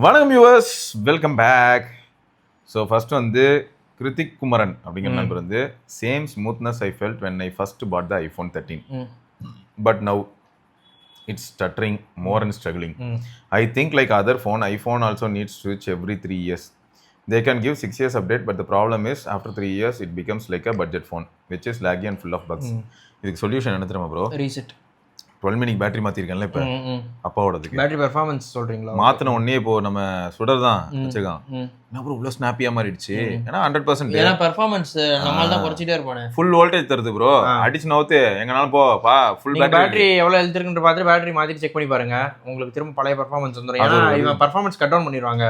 வணக்கம் viewers, welcome back. So first வந்து கிருத்திக் குமரன் அப்படிங்கிற நண்பர் வந்து same smoothness I felt when I first bought the iPhone 13 but now it's stuttering more and struggling. I think like other phone, iPhone also needs switch every 3 years. They can give 6 years update, but the problem is after 3 years it becomes like a budget phone which is laggy and full of bugs. இதுக்கு solution என்ன தெரியுமா bro? Reset 12 minute battery மாத்திருக்கேன்ல இப்போ அப்பாவோடதுக்கு. Battery performance சொல்றீங்களா? மாத்தின உடனே இப்போ நம்ம சுடர் தான் வச்சுக்கான். என்ன ப்ரோ இவ்வளோ ஸ்னாப்பியா மாறிடுச்சு? ஏன்னா 100% ஏன்னா பெர்ஃபார்மன்ஸ் நம்மால தான் குறைச்சிட்டே இருப்பானே. ஃபுல் வோல்டேஜ் தருது ப்ரோ. அடிச்சு நவுத்து எங்கனாலும் பா ஃபுல் பேட்டரி எவ்வளவு ஹெல்த் இருக்குன்னு பார்த்து பேட்டரி மாத்திட்டு செக் பண்ணி பாருங்க, உங்களுக்கு திரும்ப பழைய பெர்ஃபார்மன்ஸ் வந்துடும். ஏன்னா இவன் பெர்ஃபார்மன்ஸ் கட் டவுன் பண்ணிடுவாங்க,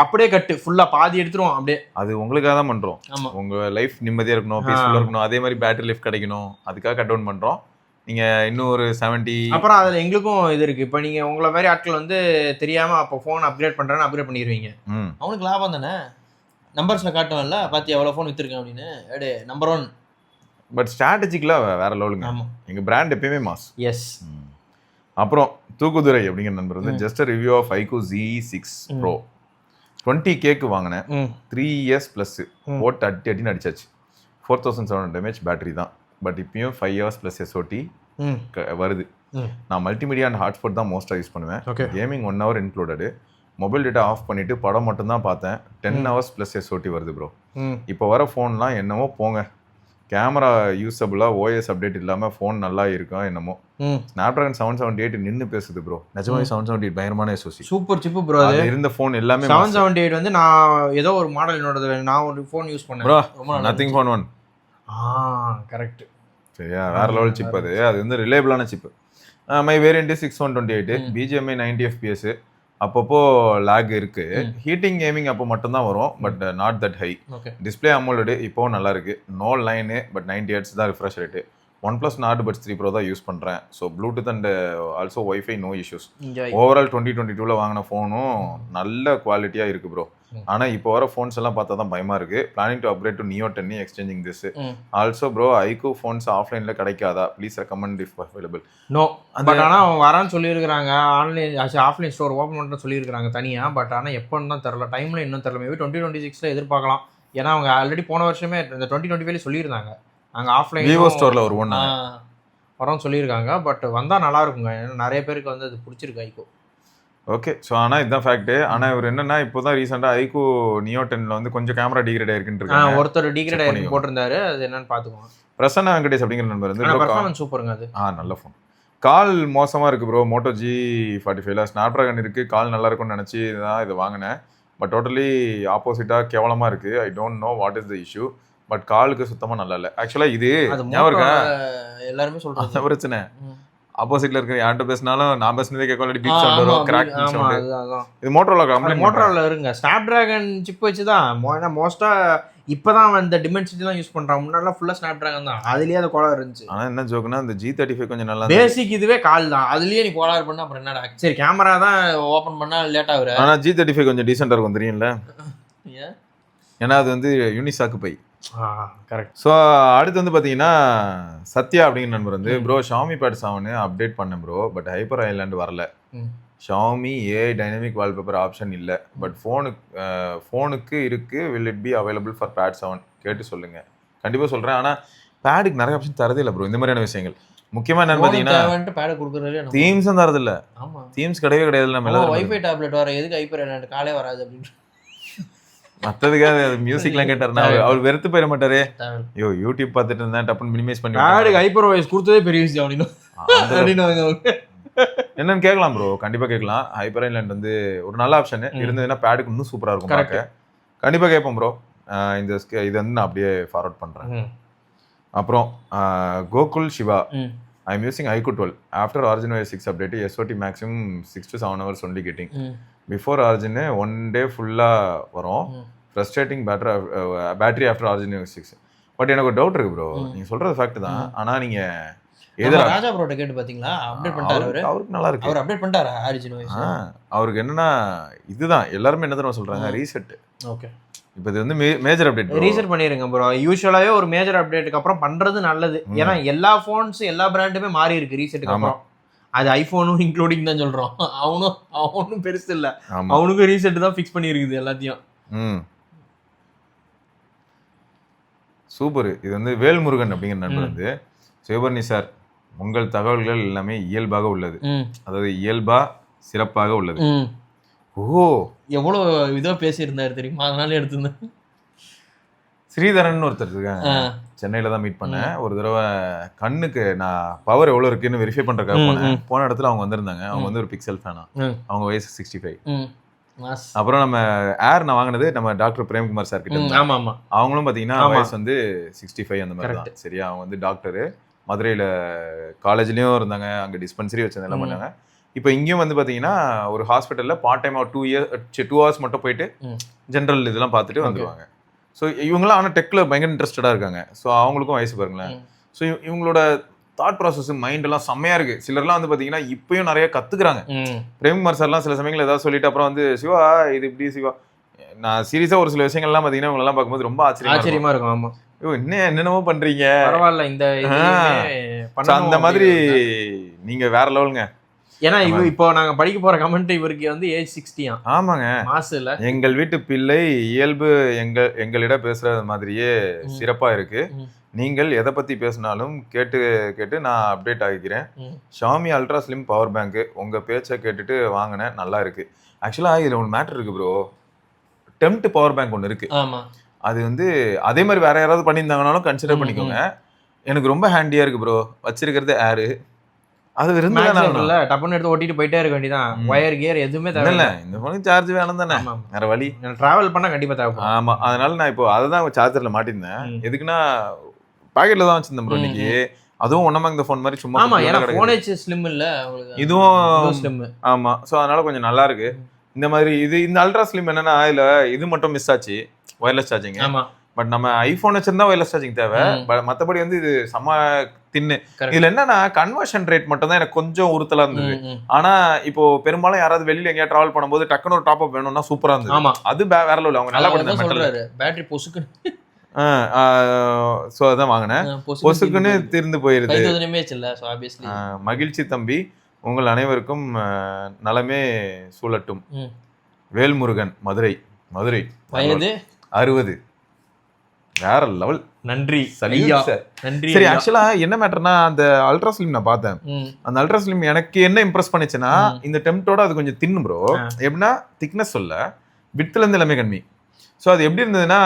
அப்படியே கட்டு ஃபுல்லா பாதி எடுத்துருவோம் அப்படியே. அது உங்களுக்காக தான் பண்றோம். உங்க லைஃப் நிம்மதியா இருக்கணும், பீஸ்ஃபுல்லா இருக்கணும், அதே மாதிரி பேட்டரி லைஃப் கிடைக்கணும், அதுக்காக கட் டவுன் பண்றோம். நீங்க இன்னும் ஒரு 70 அப்புறம் அதுல எங்களுக்கும் இது இருக்கு. இப்போ நீங்க உங்களை மாதிரி ஆட்கள் வந்து தெரியாம அப்போ ஃபோன் அப்கிரேட் பண்றேன்னு அப்கிரேட் பண்ணிடுவீங்க. அவனுக்கு லாபம் தானே, நம்பர்ஸ்ல காட்டுவான்ல பாத்தி எவ்வளவு ஃபோன் வித்துருக்கேன் அப்படின்னு. அடே நம்பர் 1. பட் ஸ்ட்ராட்டஜிக்கலா வேற லெவலுங்க. எங்க பிராண்ட் எப்பயுமே மாஸ். எஸ். அப்புறம் தூக்குதுரை அப்படிங்கிற நண்பர் வந்து just review of iQOO Z6 Pro 20K வாங்கினேன். 3 years ப்ளஸ் ஓட்டு அட்டின்னு அடிச்சாச்சு. 4700 mAh பேட்டரி தான். பட் இப்பயும் 5 hours ப்ளஸ் SOT வருது. நான் மல்டிமீடியா அண்ட் ஹாட்ஸ்பாட் தான் மோஸ்ட்டாக யூஸ் பண்ணுவேன். Gaming 1 hour included. Mobile data off பண்ணிவிட்டு படம் மட்டும்தான் பார்த்தேன். 10 hours ப்ளஸ் SOT வருது ப்ரோ. இப்போ வர ஃபோன்லாம் என்னமோ போங்க, கேமரா யூஸபிளாக ஓஎஸ் அப்டேட் இல்லாமல் ஃபோன் நல்லா இருக்கும் என்னமோ. ஸ்னாப்ட்ராகன் 778 நின்று பேசுது ப்ரோ. நிஜமாவே 778 பயங்கரமான SoC. Super chip bro. அது இருந்த ஃபோன் எல்லாமே 778 வந்து நான் ஏதோ ஒரு மாடல் என்னோட நான் ஒரு ஃபோன் யூஸ் பண்ணேன் ப்ரோ. Nothing phone 1. கரெக்ட். சரியா, வேற லெவல் சிப். அது வந்து ரிலேபிளான chip. My variant 6128 BGMI 90 FPS. அப்பப்போ லேக் இருக்கு. ஹீட்டிங் கேமிங் அப்போ மட்டும்தான் வரும், but not that high. Display AMOLED இப்போ நல்லா இருக்கு. நோ லைனு, பட் 90 Hz தான் refresh rate. OnePlus Nord Buds 3 Pro தான் யூஸ் பண்ணுறேன். So Bluetooth and also wifi no issues. Overall 2022 வாங்கின ஃபோனும் நல்ல குவாலிட்டியாக இருக்குது ப்ரோ. ஆனால் இப்போ வர ஃபோன்ஸ் எல்லாம் பார்த்தா தான் பயமாக இருக்குது. Planning to upgrade to Neo 10 exchanging this. Also bro iQOO phones ஆஃப்லைனில் கிடைக்காதா? Please recommend if available. No, but ஆனால் அவங்க வரான்னு சொல்லியிருக்கிறாங்க. ஆன்லைன் ஆஃப்லைன் ஸ்டோர் ஓப்பன் பண்ணுறேன்னு சொல்லியிருக்காங்க தனியாக. பட் ஆனால் எப்போன்னு தான் தெரில, டைமில் இன்னும் தெரில. மேபி 2026 எதிர்பார்க்கலாம். ஏன்னா அவங்க ஆல்ரெடி போன வருஷமே இந்த 2025 சொல்லியிருந்தாங்க நாங்கள் ஆஃப்லைன் விவோ ஸ்டோரில் ஒரு ஒன்று வரோன்னு சொல்லியிருக்காங்க. பட் வந்தால் நல்லா இருக்குங்க, ஏன்னா நிறைய பேருக்கு வந்து அது பிடிச்சிருக்கு iQOO. ஓகே. ஸோ ஆனால் இதுதான் ஃபேக்ட். ஆனால் இவர் என்னன்னா இப்போ தான் ரீசெண்டாக iQOO Neo 10 வந்து கொஞ்சம் கேமரா டிகிரேட் ஆயிருக்குன்னு ஒருத்தர் டிகிரேட் ஆயிருக்கு போட்டிருந்தாரு. அது என்னன்னு பார்த்துக்கோங்க. பிரசன்னா வெங்கடேஷ் அப்படிங்கிற நண்பர் வந்து பெர்ஃபார்மன்ஸ் சூப்பருங்க. அது நல்ல ஃபோன். கால் மோசமாக இருக்குது ப்ரோ. Moto G45 ஸ்னாப்ட்ராகன் இருக்குது, கால் நல்லா இருக்கும்னு நினச்சி தான் இதை வாங்கினேன். பட் டோட்டலி ஆப்போசிட்டாக கேவலமாக இருக்குது. I don't know what is the issue. But காலுக்கு சுத்தமாக நல்லா இல்லை. ஆக்சுவலாக இது எல்லாருமே சொல்கிறாங்க பிரச்சனை. ஆப்போசிட்ல இருக்கிற யார்கிட்ட பேசினாலும் நான் பேசினதே கேட்கல, பீப் சவுண்ட் வரும், கிராக் சவுண்ட். இது மோட்டோரோலா கம்ப்ளைண்ட். மோட்டோரோலா இருங்க, ஸ்னாப்டிராகன் சிப் வச்சு தான் மோஸ்டா இப்பதான் அந்த டிமென்சிட்டி தான் யூஸ் பண்றாங்க. முன்னாடிலாம் ஃபுல்லா ஸ்னாப்டிராகன் தான், அதுலயே அந்த கோளாறு இருந்துச்சு. ஆனா என்ன ஜோக்னா இந்த G35 கொஞ்சம் நல்லா பேசிக் இதுவே கால் தான், அதுலயே நீ கோளாறு பண்ணா அப்புறம் என்னடா. சரி கேமரா தான் ஓபன் பண்ணா லேட் ஆகுற. ஆனா G35 கொஞ்சம் டீசெண்டா இருக்கும் தெரியும்ல. ஏன்னா அது வந்து யூனிசாக்கு பை. கரெக்ட். ஸோ அடுத்து வந்து பார்த்தீங்கன்னா சத்யா அப்படிங்கிற நண்பர் வந்து ப்ரோ Xiaomi Pad 7 அப்டேட் பண்ணேன் ப்ரோ, பட் ஹைப்பர் ஐலாண்ட் வரல. Xiaomi AI dynamic wallpaper option இல்லை, பட் ஃபோனுக்கு இருக்கு. Will it be available for Pad 7? கேட்டு சொல்லுங்க. கண்டிப்பாக சொல்கிறேன். ஆனால் பேடுக்கு நிறைய ஆப்ஷன் தரதே இல்லை ப்ரோ. இந்த மாதிரியான விஷயங்கள் முக்கியமாக என்னன்னு பார்த்தீங்கன்னா தீம்ஸும் தரது இல்லை. தீம்ஸ் கிடையவே கிடையாது. நம்ம வைஃபை டேப்லெட் வர எதுக்கு ஹைப்பர் ஐலாண்ட் காலே வராது அப்படின்னு மற்றதுக்காக மியூசிக்லாம் கேட்டாருன்னா அவர் வெறுத்து போயிட மாட்டாரு. ஐயோ யூடியூப் பார்த்துட்டு இருந்தேன், டப்புன்னு மினிமைஸ் பண்ணி ஹைப்பர் வாய்ஸ் கொடுத்ததே பெரிய விஷயம் அப்படின்னு என்னன்னு கேட்கலாம் ப்ரோ. கண்டிப்பாக கேட்கலாம். ஹைப்பர் ஐலாண்ட் வந்து ஒரு நல்ல ஆப்ஷன் இருந்ததுன்னா பேடுக்கு இன்னும் சூப்பராக இருக்கும் பார்க்க. கண்டிப்பாக கேட்போம் ப்ரோ. இது வந்து நான் அப்படியே ஃபார்வர்ட் பண்ணுறேன். அப்புறம் Gokul Siva, I am using iQOO 12 after Origin OS 6 update. SOT maximum 6 to 7 hours only getting. Before Origin 1 day ஃபுல்லாக வரும். Frustrating battery after Origin OS 6. But எனக்கு ஒரு டவுட் இருக்கு ப்ரோ. நீங்கள் சொல்கிறது ஃபேக்ட் தான். ஆனால் நீங்கள் ராஜா ப்ரோட்ட கேட்டு பார்த்தீங்களா? அப்டேட் பண்ணிட்டாரு. அவருக்கு நல்லா இருக்கு. அவர் அப்டேட் பண்ணிட்டாரா Origin OS? அவருக்கு என்னன்னா இதுதான் எல்லாருமே என்ன தெரியுமா சொல்கிறாங்க, ரீசெட். ஓகே. இப்போ இது வந்து மேஜர் அப்டேட். ரீசெட் பண்ணிருங்க ப்ரோ. யூசுவலாவே ஒரு மேஜர் அப்டேட்டுக்கு அப்புறம் பண்றது நல்லது. ஏன்னா எல்லா ஃபோன்ஸ் எல்லா பிராண்டுமே மாறி இருக்கு ரீசெட்டுக்கு அப்புறம். அது ஐஃபோனும் இன்க்ளூடிங் தான் சொல்றோம். அவனும் பெருசு இல்ல, ஆமா அவனுக்கும் ரீசெட் தான் ஃபிக்ஸ் பண்ணியிருக்குது எல்லாத்தையும். ம் சூப்பர். இது வந்து வேல்முருகன் அப்படிங்கிற நண்பர் வந்து, சிவபர்ணி சார் உங்கள் தகவல்கள் எல்லாமே இயல்பாக உள்ளது, அதாவது இயல்பா சிறப்பாக உள்ளது. ஓ எவ்வளோ இதோ பேசியிருந்தாரு தெரியுமா, அதனால எடுத்திருந்தேன். ஸ்ரீதரன் ஒருத்தர் இருக்காங்க, சென்னையில தான் மீட் பண்ணேன் ஒரு தடவை. கண்ணுக்கு நான் பவர் எவ்வளோ இருக்குன்னு வெரிஃபை பண்றதுக்காக போன இடத்துல அவங்க வந்திருந்தாங்க. அவங்க வந்து ஒரு பிக்சல் ஃபேனா, அவங்க வயசு 65. அப்புறம் நம்ம ஏர் நான் வாங்கினது நம்ம டாக்டர் பிரேம்குமார் சார் கிட்ட. அவங்களும் பாத்தீங்கன்னா வயசு வந்து 65 அந்த மாதிரி தான். சரியா, அவங்க வந்து டாக்டரு, மதுரையில காலேஜ்லயும் இருந்தாங்க, அங்க டிஸ்பென்சரி வச்சதெல்லாம் பண்ணாங்க. இப்போ இங்கேயும் வந்து பாத்தீங்கன்னா ஒரு ஹாஸ்பிட்டல்ல பார்ட் டைம் 2 ஹவர்ஸ் மட்டும் போயிட்டு ஜென்ரல் இதெல்லாம் பார்த்துட்டு வந்துடுவாங்க. ஸோ இவங்களாம் ஆனால் டெக்கில் பயங்கர இன்ட்ரெஸ்டடாக இருக்காங்க. ஸோ அவங்களுக்கும் வயசு பாருங்களேன். ஸோ இவங்களோட தாட் ப்ராசஸ் மைண்டெல்லாம் செம்மையாக இருக்குது. சிலர்லாம் வந்து பார்த்தீங்கன்னா இப்பயும் நிறைய கற்றுக்குறாங்க. பிரேம்குமார் சார்லாம் சில சமயங்கள் ஏதாவது சொல்லிட்டு அப்புறம் வந்து சிவா இது இப்படி சிவா, நான் சீரியஸாக ஒரு சில விஷயங்கள்லாம் பார்த்தீங்கன்னா இவங்களெல்லாம் பார்க்கும்போது ரொம்ப ஆச்சரியமாக இருக்கும். ஆமாம், என்னென்னமோ பண்ணுறீங்க, பரவாயில்ல இந்த அந்த மாதிரி நீங்கள் வேற லெவலுங்க. ஏன்னா இப்போ நாங்க படிக்க போற கமெண்ட் இவருக்கு வந்து ஏஜ் 60. ஆமாங்க, மாசுல எங்கள் வீட்டு பிள்ளை இயல்பு எங்களிடம் பேசுறது மாதிரியே சிறப்பா இருக்கு. நீங்கள் எதை பத்தி பேசினாலும் கேட்டு நான் அப்டேட் ஆகிக்கிறேன். Xiaomi ultra slim power bank உங்க பேச்சை கேட்டுட்டு வாங்கினேன், நல்லா இருக்கு. ஆக்சுவலா இதுல ஒன்று மேட்டர் இருக்கு ப்ரோ. டெம்ட் பவர் பேங்க் ஒன்று இருக்கு. அது வந்து அதே மாதிரி வேற யாராவது பண்ணியிருந்தாங்கனாலும் கன்சிடர் பண்ணிக்கோங்க. எனக்கு ரொம்ப ஹேண்டியா இருக்கு ப்ரோ. வச்சிருக்கிறது ஏரு, அது இருந்தால டப்புன்னு எடுத்து ஓட்டிட்டு போயிட்டே இருக்க வேண்டியதான். ஒயர் கியர் எதுவுமே தேவையில்ல. இந்த ஃபோனுக்கு சார்ஜ் வேணும் தானே, வேற வழி. டிராவல் பண்ணா கண்டிப்பா தேவைப்படும். ஆமா, அதனால நான் இப்போ அதை தான் சார்ஜர்ல மாட்டிருந்தேன். எதுக்குன்னா பாக்கெட்ல தான் வச்சிருந்தேன் ப்ரோ இன்னைக்கு. அதுவும் ஒன்னமா இந்த ஃபோன் மாதிரி சும்மா. ஆமா, ஏன்னா ஃபோன் ஏச் ஸ்லிம் இல்ல, இதுவும் ஸ்லிம். ஆமா, சோ அதனால கொஞ்சம் நல்லா இருக்கு. இந்த மாதிரி இந்த அல்ட்ரா ஸ்லிம் என்னன்னா இதுல இது மட்டும் மிஸ் ஆச்சு, ஒயர்லெஸ் சார்ஜிங். ஆமா, பட் நம்ம ஐபோன் வச்சிருந்தா ஒயர்லெஸ் சார்ஜிங் தேவை. மற்றபடி வந்து இது செம்ம தின்னு. இதுல என்னன்னா கன்வர்ஷன் ரேட் மட்டும் தான் எனக்கு கொஞ்சம் உறுத்தலா இருந்தது. ஆனா இப்போ பெரும்பாலும் யாராவது வெளியில எங்கேயா டிராவல் பண்ணும்போது டக்குனு ஒரு டாப் அப் வேணும்னா சூப்பரா இருந்தது. ஆமா, அது வேற லெவல். அவங்க நல்லா பண்ணுறாங்க. பேட்டரி பொசுக்கு சோ அதான் வாங்கினேன். பொசுக்குன்னு தீர்ந்து போயிருது. மகிழ்ச்சி தம்பி, உங்கள் அனைவருக்கும் நலமே சூழட்டும். வேல்முருகன், மதுரை. வயது 60. வேற லெவல். நன்றி சார், நன்றி. சரி, ஆக்சுவலா என்ன மேட்டர்னா அந்த அல்ட்ரா ஸ்லிம் நான் பார்த்தேன். அந்த அல்ட்ரா ஸ்லிம் எனக்கு என்ன இம்ப்ரெஸ் பண்ணுச்சுன்னா இந்த டெம்ட்டோட அது கொஞ்சம் தின்னு ப்ரோ. எப்படின்னா திக்னஸ் சொல்ல, விட்ல இருந்து எல்லாமே கம்மி. ஸோ அது எப்படி இருந்ததுன்னா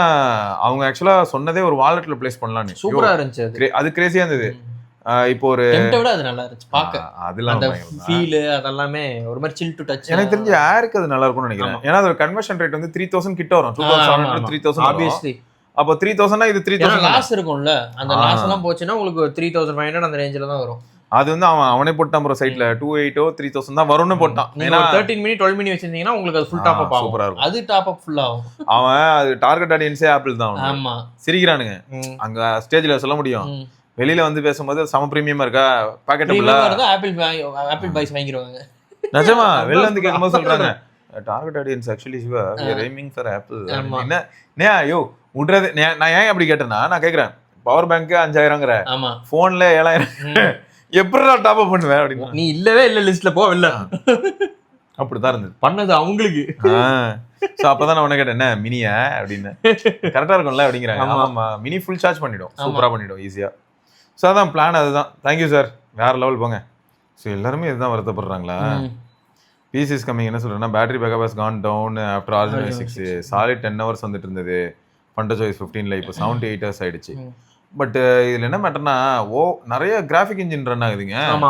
அவங்க ஆக்சுவலா சொன்னதே ஒரு வாலெட்ல பிளேஸ் பண்ணலான்னு. சூப்பரா இருந்துச்சு, அது கிரேசியா இருந்தது. இப்போ ஒரு அது நல்லா இருந்துச்சு பாக்க. அதெல்லாம் ஃபீல் அதெல்லாமே ஒரு மாதிரி சில் டு டச். எனக்கு தெரிஞ்ச ஏருக்கு அது நல்லா இருக்கும்னு நினைக்கிறேன். ஏன்னா அதோட கன்வர்ஷன் ரேட் வந்து 3000 கிட்ட வரும். 2700 3000 ஆப்வியஸ்லி. அப்போ 3000 இது 3000 லாஸ் இருக்கும்ல. அந்த லாஸ் எல்லாம் போச்சுன்னா உங்களுக்கு 3500 அந்த ரேஞ்சில தான் வரும். அது வந்து அவனே போட்டான் ப்ரோ சைட்ல 2800 3000 தான் வரும்னு போட்டான். ஏன்னா 13 மினி 12 மினி வச்சிருந்தீங்கன்னா உங்களுக்கு அது ஃபுல் டாப் அப் ஆகும். சூப்பரா இருக்கும். அது டாப் அப் ஃபுல் ஆகும். அவன் அது டார்கெட் ஆடியன்ஸே ஆப்பிள் தான். ஆமா, சிரிக்கிறானுங்க அங்க ஸ்டேஜ்ல சொல்ல முடியும். வெளியில வந்து பேசும்போது சம பிரீமியமா இருக்கா, பாக்கெட்டபிளா இருக்கா, ஆப்பிள் பாய்ஸ் வாங்கிடுவாங்க. நிஜமா வெளில வந்து கேட்கும்போது சொல்றாங்க target audience actually Siva we are aiming for apple. என்ன ஐயோ விடுறது. நான் ஏன் அப்படி கேட்டேன்னா, நான் கேட்குறேன் பவர் பேங்க் 5000ங்கிற ஃபோன்ல 7000 எப்படி நான் டாப் அப் பண்ணுவேன் அப்படின்னு. நீ இல்லவே இல்லை லிஸ்ட்ல போ வெளில. அப்படிதான் இருந்தது பண்ணது அவங்களுக்கு. ஸோ அப்பதான் நான் உன்ன கேட்டேன் என்ன மினியா அப்படின்னு. கரெக்டா இருக்கும்ல அப்படிங்கிறாங்க. ஆமா, மினி ஃபுல் சார்ஜ் பண்ணிடும், சூப்பரா பண்ணிடும் ஈஸியா. ஸோ அதான் பிளான், அதுதான். தேங்க்யூ சார், வேற லெவல் போங்க. ஸோ எல்லாருமே இதுதான் வருத்தப்படுறாங்களா? பிசிஎஸ் கம்மிங் என்ன சொல்றேன்னா, battery backup has gone down after original 6 solid 10 hours வந்துட்டு இருந்தது. ஃபண்டர் சாய்ஸ் 15ல இப்போ 78 hours ஆயிடுச்சு. பட் இதுல என்ன மேட்டர்னா நிறைய கிராஃபிக் இன்ஜின் ரன் ஆகுதுங்க. ஆமா,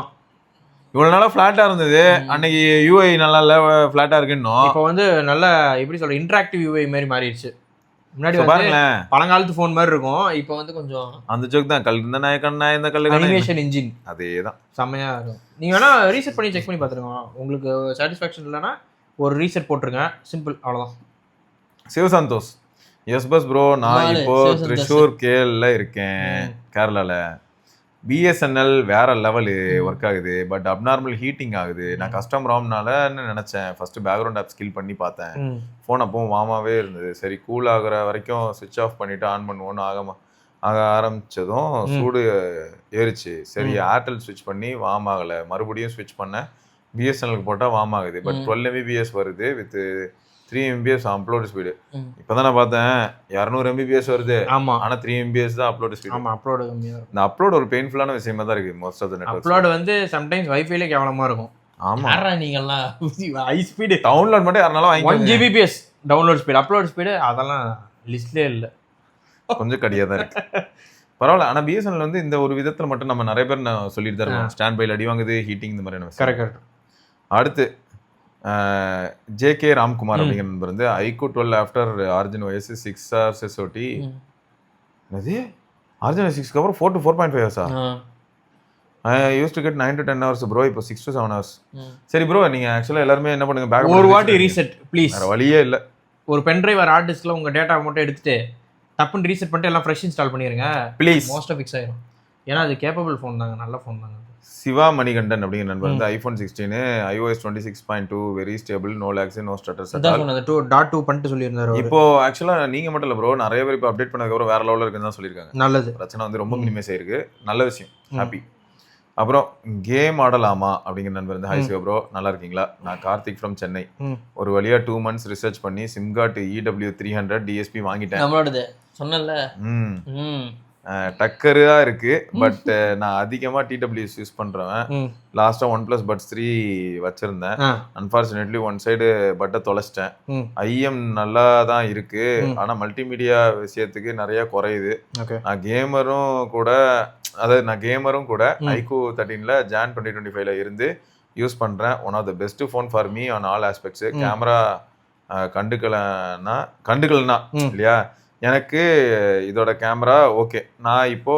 இவ்வளவு நாளா ஃபிளாட்டா இருந்தது. அன்னைக்கு யூஐ நல்லா இல்ல, ஃபிளாட்டா இருக்குன்னு இப்போ வந்து நல்ல எப்படி சொல்ற இன்டராக்டிவ் யூஐ மாதிரி மாறிடுச்சு. முன்னாடி பாருங்களேன் பழங்காலத்து ஃபோன் மாதிரி இருக்கும். இப்போ வந்து கொஞ்சம் அந்த ஜோக் தான், கல் இந்த நாயக்கண்ணா இந்த கல்லு அனிமேஷன் இன்ஜின் அதேதான் செம்மையா இருக்கும். நீங்க வேணா ரீசெட் பண்ணி செக் பண்ணி பார்த்துருங்க. உங்களுக்கு சாட்டிஸ்ஃபேக்ஷன் இல்லைன்னா ஒரு ரீசெட் போட்டுருங்க, சிம்பிள், அவ்வளோதான். சிவசந்தோஷ், எஸ் பஸ் ப்ரோ, நான் இப்போ த்ரிஷூர் கேரள இருக்கேன். கேரளால பிஎஸ்என்எல் வேற லெவலு ஒர்க் ஆகுது. பட் அப்நார்மல் ஹீட்டிங் ஆகுது. நான் கஸ்டம் ராம்னாலன்னு நினைச்சேன். ஃபர்ஸ்ட் பேக்ரவுண்ட் ஆப் ஸ்கில் பண்ணி பார்த்தேன். ஃபோன் அப்பவும் வாமாவே இருந்தது. சரி கூல் ஆகுற வரைக்கும் சுவிட்ச் ஆஃப் பண்ணிட்டு ஆன் பண்ணுவோன்னு ஆக ஆரம்பிச்சதும் சூடு ஏறிச்சு. சரி ஏர்டெல் ஸ்விட்ச் பண்ணி வார்ம் ஆகலை, மறுபடியும் ஸ்விட்ச் பண்ணேன், பிஎஸ்என்எலுக்கு போட்டால் வார்ம் ஆகுது. பட் 12 Mbps வருது வித் 3 Mbps அப்லோடு ஸ்பீடு. இப்போதான் நான் பார்த்தேன் 200 Mbps வருது, ஆமா ஆனால் 3 Mbps தான் அப்லோடு ஸ்பீடு. ஆமா அப்லோடு கம்மியாக இருக்கும். இந்த அப்லோட் ஒரு பெயின்ஃபுல்லான விஷயமா தான் இருக்குது most of the network. Upload வந்து சம்டைம்ஸ் வைஃபைலே கேவலமாக இருக்கும். ஆமா யாரா நீங்கள்லாம் ஹை ஸ்பீடு டவுன்லோட் மட்டும் யாருனாலும் 1 வாங்கி Gbps download speed, upload speed அதெல்லாம் லிஸ்ட்லேயே இல்லை. கொஞ்சம் கடியாக தான் இருக்கு. பரவாயில்ல. ஆனால் பிஎஸ்என்எல் வந்து இந்த ஒரு விதத்தில் மட்டும் நம்ம நிறைய பேர் நான் சொல்லிட்டு தான் இருக்கோம், ஸ்டாண்ட் பைல அடி வாங்குது, ஹீட்டிங் இந்த மாதிரியான விஷயம். கரெக்ட். அடுத்து ஜேகே ராம்குமார் அப்படிங்கிற நண்பர் வந்து iQOO 12 after origin OS 6 hours SOT. அது ஆர்ஜின் OS 6க்கு அப்புறம் 4 to 4.5 hours. Use to get 9 to 10 hours bro, இப்போ 6 to 7 hours. சரி ப்ரோ, நீங்கள் ஆக்சுவலாக எல்லாருமே என்ன பண்ணுங்க, பேக் ஒரு வாட்டி ரீசெட் ப்ளீஸ். வேறு வழியே இல்லை. ஒரு பென்ட்ரைவ் ஹார்ட் டிஸ்கில் உங்கள் டேட்டா மட்டும் எடுத்துட்டு டப்புன்னு ரீசெட் பண்ணிட்டு எல்லாம் ஃப்ரெஷ் இன்ஸ்டால் பண்ணிடுங்க ப்ளீஸ். மோஸ்ட்டாக ஃபிக்ஸ் ஆயிடும். ஏன்னா அது கேப்பபிள் ஃபோன் தாங்க, நல்ல ஃபோன் தாங்க. சிவா மணிகண்டன் அப்படிங்கிற நண்பர் வந்து iPhone 16 iOS 26.2 very stable, no lags, no stutters. அதான் சொன்னது 2.2 பண்ணிட்டு சொல்லியிருந்தாரு. இப்போ ஆக்சுவலாக நீங்கள் மட்டும் இல்லை ப்ரோ, நிறைய பேர் இப்போ அப்டேட் பண்ணதுக்கப்புறம் வேற லெவலில் இருக்குன்னு தான் சொல்லியிருக்காங்க. நல்லது, பிரச்சனை வந்து ரொம்ப மினிமைஸ் ஆயிருக்கு, நல்ல விஷயம், ஹாப்பி. அப்புறம் கேம் ஆடலாமா அப்படிங்கிற நண்பர் வந்து ஹாய் சிவா ப்ரோ, நல்லா இருக்கீங்களா? நான் கார்த்திக் ஃப்ரம் சென்னை. ஒரு வழியா 2 months ரிசர்ச் பண்ணி சிம்கார்ட் EW300 DSP வாங்கிட்டேன். நம்மளோடது சொன்னல. டக்கரா இருக்கு, பட் நான் அதிகமா TWS யூஸ் பண்றேன். லாஸ்டா OnePlus Buds 3 வச்சிருந்தேன். அன்பார்ச்சுனேட்லி ஒன் சைடு பட்டை தொலைச்சிட்டேன். IM நல்லா தான் இருக்கு, ஆனா மல்டிமீடியா விஷயத்துக்கு நிறைய குறையுது. நான் கேமரும் கூட ஐக்கூ 13ல Jan 2025ல இருந்து யூஸ் பண்றேன். One of the best phone for me on all aspects. Camera கண்டுக்கலனா இல்லையா, எனக்கு இதோட கேமரா ஓகே. நான் இப்போ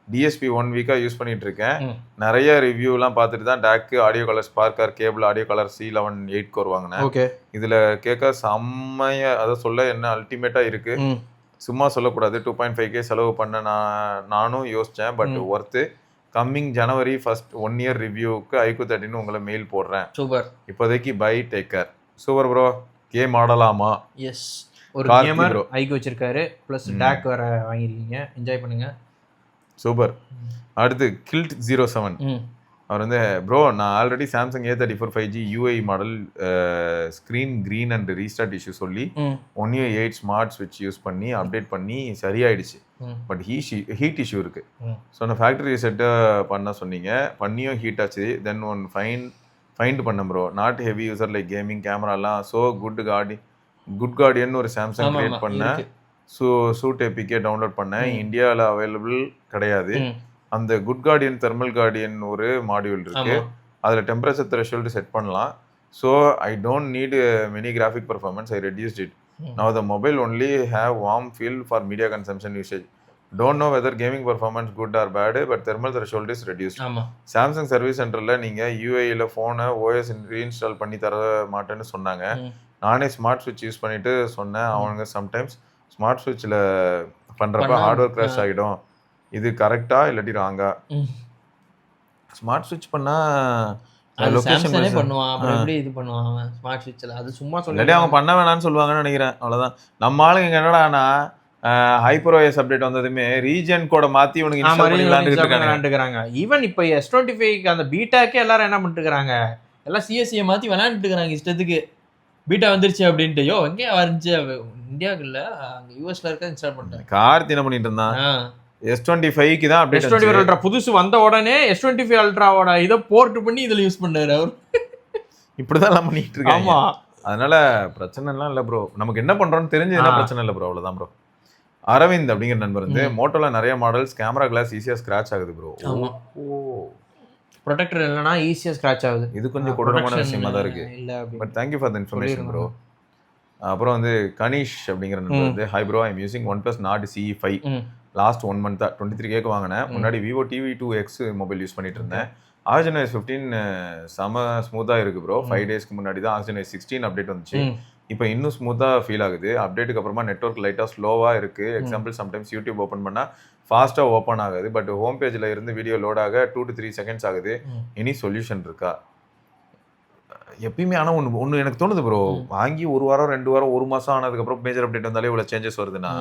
DSP 1 வீக்காக யூஸ் பண்ணிட்டு இருக்கேன். நிறைய ரிவ்யூலாம் பார்த்துட்டு தான் டேக்கு audio colour sparker cable audio colour C11 8 core வாங்கினேன். இதில் கேட்க செம்மையா அதை சொல்ல என்ன அல்டிமேட்டாக இருக்கு, சும்மா சொல்லக்கூடாது. 2.5K செலவு பண்ண நானும் யோசித்தேன், but worth. Coming January 1st 1 year ரிவ்யூவுக்கு ஐக்கூ 13 உங்களை மெயில் போடுறேன். சூப்பர். இப்போதைக்கு bye, take care. Super bro. Game ஆடலாமா? எஸ், ஒரு கேமர் ஐக்கூ வச்சிருக்காரு, ப்ளஸ் டேக் வேற வாங்கியிருக்கீங்க, என்ஜாய் பண்ணுங்க. சூப்பர். அடுத்து கில்ட் 07 அவர் வந்து ப்ரோ, நான் already Samsung A34 5G UI model screen green and restart issue சொல்லி 1U8 ஸ்மார்ட் ஸ்விட்ச் யூஸ் பண்ணி அப்டேட் பண்ணி சரியாயிடுச்சு. பட் ஹீட் இஷ்யூ இருக்கு. ஸோ நான் ஃபேக்ட்ரி ரீசெட்டை பண்ண சொன்னீங்க, பண்ணியும் ஹீட் ஆச்சு. தென் ஒன் ஃபைண்ட் பண்ண bro, not heavy user like gaming கேமராலாம். ஸோ குட் கார்டியன் ஒரு சாம்சங் கிரியேட் பண்ணேன். சூட் APK டவுன்லோட் பண்ணேன். இந்தியாவில் அவைலபிள் கிடையாது. அந்த குட் கார்டியன் தெர்மல் கார்டியன் ஒரு மாடியூல் இருக்கு, அதில் டெம்பரேச்சர் த்ரெஷோல்டு செட் பண்ணலாம். So I don't need many graphic performance, I reduced it. Now the mobile only have warm feel for media consumption usage. Don't know whether gaming performance good or bad, but thermal threshold is reduced. Samsung service சென்டரில் நீங்கள் UAEல ஃபோனை OS reinstall பண்ணி தர மாட்டேன்னு சொன்னாங்க. நானே smart ஸ்விட்ச் use பண்ணிட்டு சொன்னேன். அவங்க சம்டைம்ஸ் ஸ்மார்ட் ஸ்விட்சில் பண்ணுறப்ப ஹார்ட்வேர் கிராஷ் ஆகிடும். இது கரெக்டா இல்லாட்டி ராங்கா? ஸ்மார்ட் ஸ்விட்ச் பண்ணா லொகேஷன் பண்ணுவான், அப்புறம் எப்படி இது பண்ணுவான் அவன் ஸ்மார்ட் ஸ்விட்ச்ல? அது சும்மா சொல்லி அவங்க பண்ண வேணாம்னு சொல்லுவாங்கன்னு நினைக்கிறேன். அவ்வளவுதான். நம்ம ஆளுங்க இங்க என்னடானா HyperOS அப்டேட் வந்ததுமே ரீஜன் கோட மாத்தி உனக்கு இன்ஸ்டால் பண்ணிடலாம்னு இருக்காங்க. ஈவன் இப்போ S25 அந்த பீட்டாக்கே எல்லாரும் என்ன பண்ணிட்டு இருக்காங்க, எல்லாம் CSE மாத்தி விளையாண்டுட்டு இருக்காங்க இஷ்டத்துக்கு. பீட்டா வந்துருச்சு அப்படின்ட்டு. யோ எங்கே வந்துச்சு? இந்தியாவுக்கு இல்ல, அங்க யூஎஸ்ல இருக்க இன்ஸ்டால் பண்ணிட்டேன். கார்த்தி என்ன பண்ணிட்டு இருந்தான், S25க்கு தான் அப்டேட். S25 அல்ட்ரா புதுசு வந்த உடனே S25 அல்ட்ராவோட இதை போர்ட் பண்ணி இதுல யூஸ் பண்ணாரு அவர். இப்படிதான் எல்லாம் பண்ணிட்டு இருக்காங்க. ஆமா, அதனால பிரச்சனை எல்லாம் இல்ல ப்ரோ. நமக்கு என்ன பண்றோம்னு தெரிஞ்சு என்ன பிரச்சனை இல்லை ப்ரோ, அவ்வளவுதான் ப்ரோ. அரவிந்த் அப்படிங்கிற நண்பர் வந்து மோட்டோல நிறைய மாடல்ஸ் கேமரா கிளாஸ் ஈஸியா ஸ்கிராச் ஆகுது ப்ரோ. ப்ரொடெக்டர் இல்லைனா ஈஸியா ஸ்கிராச் ஆகுது. இது கொஞ்சம் கொடூரமான விஷயமா தான் இருக்கு. But thank you for the information bro. அப்புறம் வந்து கனிஷ் அப்படிங்கிற நண்பர் வந்து hi bro, I am using OnePlus Nord CE5. Last 1 month 23K வாங்கினேன். முன்னாடி Vivo TV2X மொபைல் யூஸ் பண்ணிட்டு இருந்தேன். Origin OS 15 செம ஸ்மூத்தாக இருக்கு ப்ரோ. 5 daysக்கு முன்னாடி தான் Origin OS 16 அப்டேட் வந்துச்சு. இப்போ இன்னும் ஸ்மூத்தாக ஃபீல் ஆகுது. அப்டேட்டுக்கு அப்புறமா நெட்வொர்க் லைட்டாக ஸ்லோவாக இருக்கு. எக்ஸாம்பிள் சம்டைம்ஸ் யூடியூப் ஓப்பன் பண்ணால் ஃபாஸ்ட்டாக ஓப்பன் ஆகுது. பட் ஹோம் பேஜில் இருந்து வீடியோ லோட் ஆக 2 to 3 seconds ஆகுது. எனி சொல்யூஷன் இருக்கா? எப்பயுமே ஆனால் ஒன்று எனக்கு தோணுது ப்ரோ, வாங்கி 1 வாரம் 2 வாரம் 1 மாதம் ஆனதுக்கப்புறம் மேஜர் அப்டேட் வந்தாலே இவ்வளோ சேஞ்சஸ் வருதுன்னா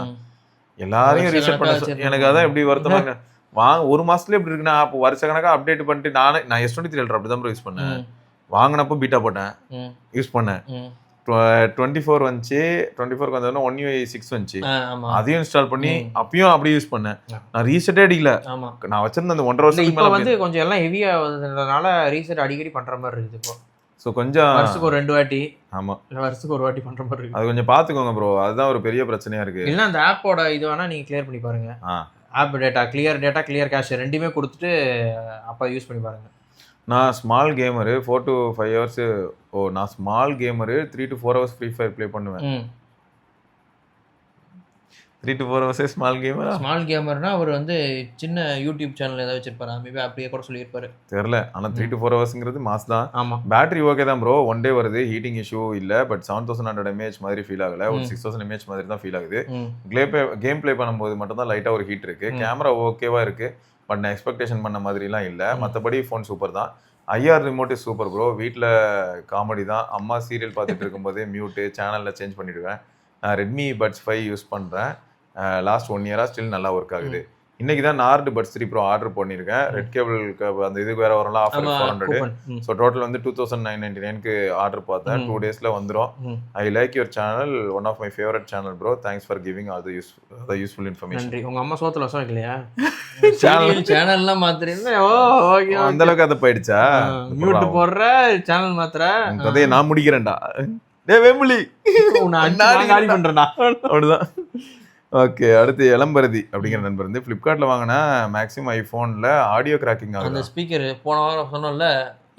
எல்லாரையும் வருஷ ரீசெட் பண்ண கணக்கா வச்சிருந்தாங்க. எனக்கு அதான் எப்படி வருத்தமாங்க. வாங்க 1 மாசத்துல எப்படி இருக்குன்னா, அப்போ வருஷ கணக்கா அப்டேட் பண்ணிட்டு நான் S23 Ultra அப்படி தான் ப்ரோ யூஸ் பண்ணேன். வாங்கினப்போ பீட்டா போட்டேன், யூஸ் பண்ணேன். 24 வந்துச்சு, 24க்கு வந்தோடனே 1 UI 6 வந்துச்சு, அதையும் இன்ஸ்டால் பண்ணி அப்பயும் அப்படியே யூஸ் பண்ணேன். நான் ரீசெட்டே அடிக்கல. நான் வச்சிருந்த அந்த 1.5 வருஷத்துக்கு இப்போ மேல வந்து கொஞ்சம் எல்லாம் ஹெவியா வந்ததுனால ரீசெட் அடிக்கடி பண்ற மாதிரி இருக்குது இப்போ. ஸோ கொஞ்சம் வருஷத்துக்கு ஒரு 2 வாட்டி, ஆமா இல்லை வருஷத்துக்கு ஒரு வாட்டி பண்ற மாதிரி இருக்கு. அது கொஞ்சம் பார்த்துக்கோங்க ப்ரோ. அதுதான் ஒரு பெரிய பிரச்சனையா இருக்கு. இல்லைன்னா அந்த ஆப்போட இது வேணா நீங்க கிளியர் பண்ணி பாருங்க. ஆப் டேட்டா, கிளியர் கேஷ் ரெண்டுமே கொடுத்துட்டு அப்போ யூஸ் பண்ணி பாருங்க. நான் ஸ்மால் கேமரு 4 to 5 hours. நான் small gamer 3 to 4 hours free fire play பண்ணுவேன். 3 to 4 hours small camera? Small கேமர்னா அவர் வந்து சின்ன யூடியூப் சேனல் ஏதாவது வச்சிருப்பாரு, மேபி அப்படியே கூட சொல்லியிருப்பாரு, தெரியல. ஆனால் 3 to 4 ஹவர்ஸ்ங்கிறது மாஸ் தான். ஆமா. பேட்டரி ஓகே தான் ப்ரோ, 1 day வருது, ஹீட்டிங் இஷ்யூ இல்லை. பட் 7100 mAh மாதிரி ஃபீல் ஆகல, ஒரு 6000 mAh மாதிரி தான் ஃபீல் ஆகுது. கேம் ப்ளே பண்ணும்போது மட்டும் தான் லைட்டாக ஒரு ஹீட் இருக்கு. கேமரா ஓகேவா இருக்கு, பட் நான் எக்ஸ்பெக்டேஷன் பண்ண மாதிரிலாம் இல்லை. மற்றபடி ஃபோன் சூப்பர் தான். IR remote is super bro. வீட்டில் காமெடி தான். அம்மா சீரியல் பார்த்துட்டு இருக்கும்போதே மியூட்டு சேனலில் சேஞ்ச் பண்ணிவிடுவேன். நான் ரெட்மி பட்ஸ் 5 யூஸ் பண்ணுறேன். லாஸ்ட் 1 year ஸ்டில் நல்லா ஒர்க் ஆகுது. இன்னைக்கு தான் நார்டு பட்ஸ் 3 ப்ரோ ஆர்டர் பண்ணியிருக்கேன். ரெட் கேபிள் அந்த இதுக்கு வேற வரல, ஆஃபர் 400. ஸோ டோட்டல் வந்து 2999க்கு ஆர்டர் பார்த்தேன். 2 daysல வந்துடும். I like your channel, one of my favourite channel bro. Thanks for giving all the useful information. நன்றி. உங்க அம்மா சோத்துல வசம் வைக்கலையா? சேனல்லாம் மாத்துறீங்க? ஓ ஓகே, அந்த அளவுக்கு அதை போயிடுச்சா? மியூட் போடுற, சேனல் மாத்துற, கதையை நான் முடிக்கிறேன்டா. டே வேமுலி, நான் காலி பண்றேன்டா. அப்படிதான். ஓகே, அடுத்து இளம்பரதி அப்படிங்கிற நண்பர் வந்து ஃப்ளிப்கார்ட்டில் வாங்கினா மேக்ஸிமம் ஐஃபோனில் ஆடியோ கிராக்கிங் ஆகுது. அந்த ஸ்பீக்கர் போன வாரம் சொன்னோம்ல,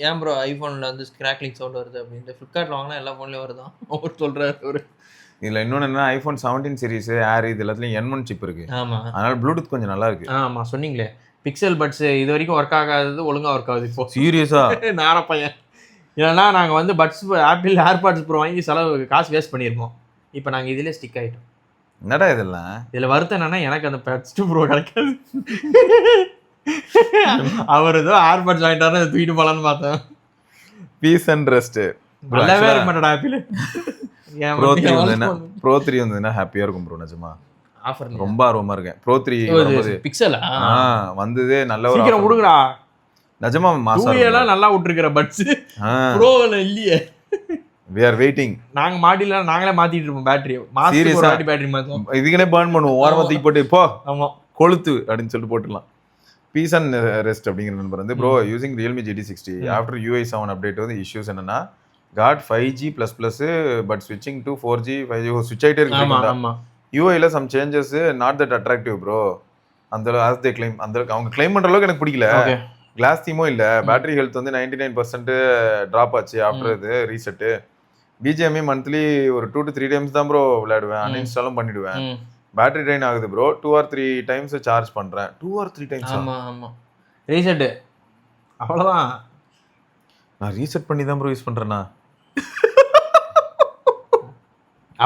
ஏன் ப்ரோ ஐஃபோனில் வந்து கிராக்லிங் சவுண்ட் வருது அப்படின்ட்டு. ஃப்ளிப்கார்ட்டில் வாங்கினா எல்லா ஃபோன்லேயும் வருதான் அவர் சொல்கிறார். ஒரு இதில் இன்னொன்று என்ன, ஐஃபோன் 17 சீரிஸ் ஏர் இது எல்லாத்துலேயும் N1 சிப் இருக்குது. ஆமாம், அதனால் ப்ளூடூத் கொஞ்சம் நல்லா இருக்குது. ஆமாம் சொன்னீங்களே. பிக்சல் பட்ஸ் இது வரைக்கும் ஒர்க் ஆகாதது ஒழுங்காக ஒர்க் ஆகுது இப்போ. சீரியஸாக நார பையன். இல்லைன்னா நாங்கள் வந்து பட்ஸ் ஆப்பிள் ஏர்பாட்ஸ் ப்ரோ வாங்கி செலவு காசு வேஸ்ட் பண்ணியிருப்போம். இப்போ நாங்கள் இதிலே ஸ்டிக் ஆகிட்டோம். என்னடா இதெல்லாம்? இதில் வருத்தம் என்னன்னா, எனக்கு அந்த பட்ஸ் ப்ரோ கிடைக்காது. அவர் ஏதோ ஏர்பாட்ஸ் வாங்கிட்டாருன்னு அதை தூக்கிட்டு போகலான்னு பார்த்தேன். பீஸ் அண்ட் ரெஸ்ட் நல்லாவே இருக்க மாட்டேடா ஆப்பிள். ப்ரோ 3 வந்ததுன்னா ஹாப்பியாக இருக்கும் ப்ரோ. நிஜமா ஆஃபர் ரொம்ப ஆர்வமாக இருக்கேன். ப்ரோ 3 பிக்சலா வந்ததே நல்ல ஒரு சீக்கிரம் விடுங்கடா. நிஜமா மாசம் எல்லாம் நல்லா விட்டுருக்கிற பட்ஸ் ப்ரோவில் இல்லையே. we are waiting. நாங்க மாடியில நாங்களே மாத்திட்டு இருப்போம் பேட்டரி. மாசத்துக்கு ஒரு வாட்டி பேட்டரி மாத்துவோம். இதுக்குனே பர்ன் பண்ணுவோம். ஓரமா தூக்கி போட்டு போ, ஆமா கொளுத்து அப்படின்னு சொல்லிட்டு போட்டுடலாம். பீஸ் அண்ட் ரெஸ்ட் அப்படிங்கிற நண்பர் வந்து bro using Realme GT60 after UI 7 update வந்து இஷ்யூஸ் என்னன்னா, காட் 5G++, பட் ஸ்விட்சிங் டு 4G 5G ஸ்விட்ச் ஆயிட்டே இருக்கு. UI some changes not that attractive bro. அந்த as they claim, அந்த அவங்க கிளைம் பண்ற அளவுக்கு எனக்கு பிடிக்கல. கிளாஸ் தீமும் இல்ல. பேட்டரி ஹெல்த் வந்து 99% டிராப் ஆச்சு ஆஃப்டர் இது ரீசெட். BGMI மந்த்லி ஒரு 2 to 3 times தான் ப்ரோ விளையாடுவேன். அன்இன்ஸ்டாலும் பண்ணிடுவேன். பேட்டரி ட்ரைன் ஆகுது ப்ரோ. 2 or 3 times சார்ஜ் பண்றேன். 2 or 3 times? ஆமா ரீசெட் அவ்வளவுதான். நான் ரீசெட் பண்ணி தான் ப்ரோ யூஸ் பண்றேனா?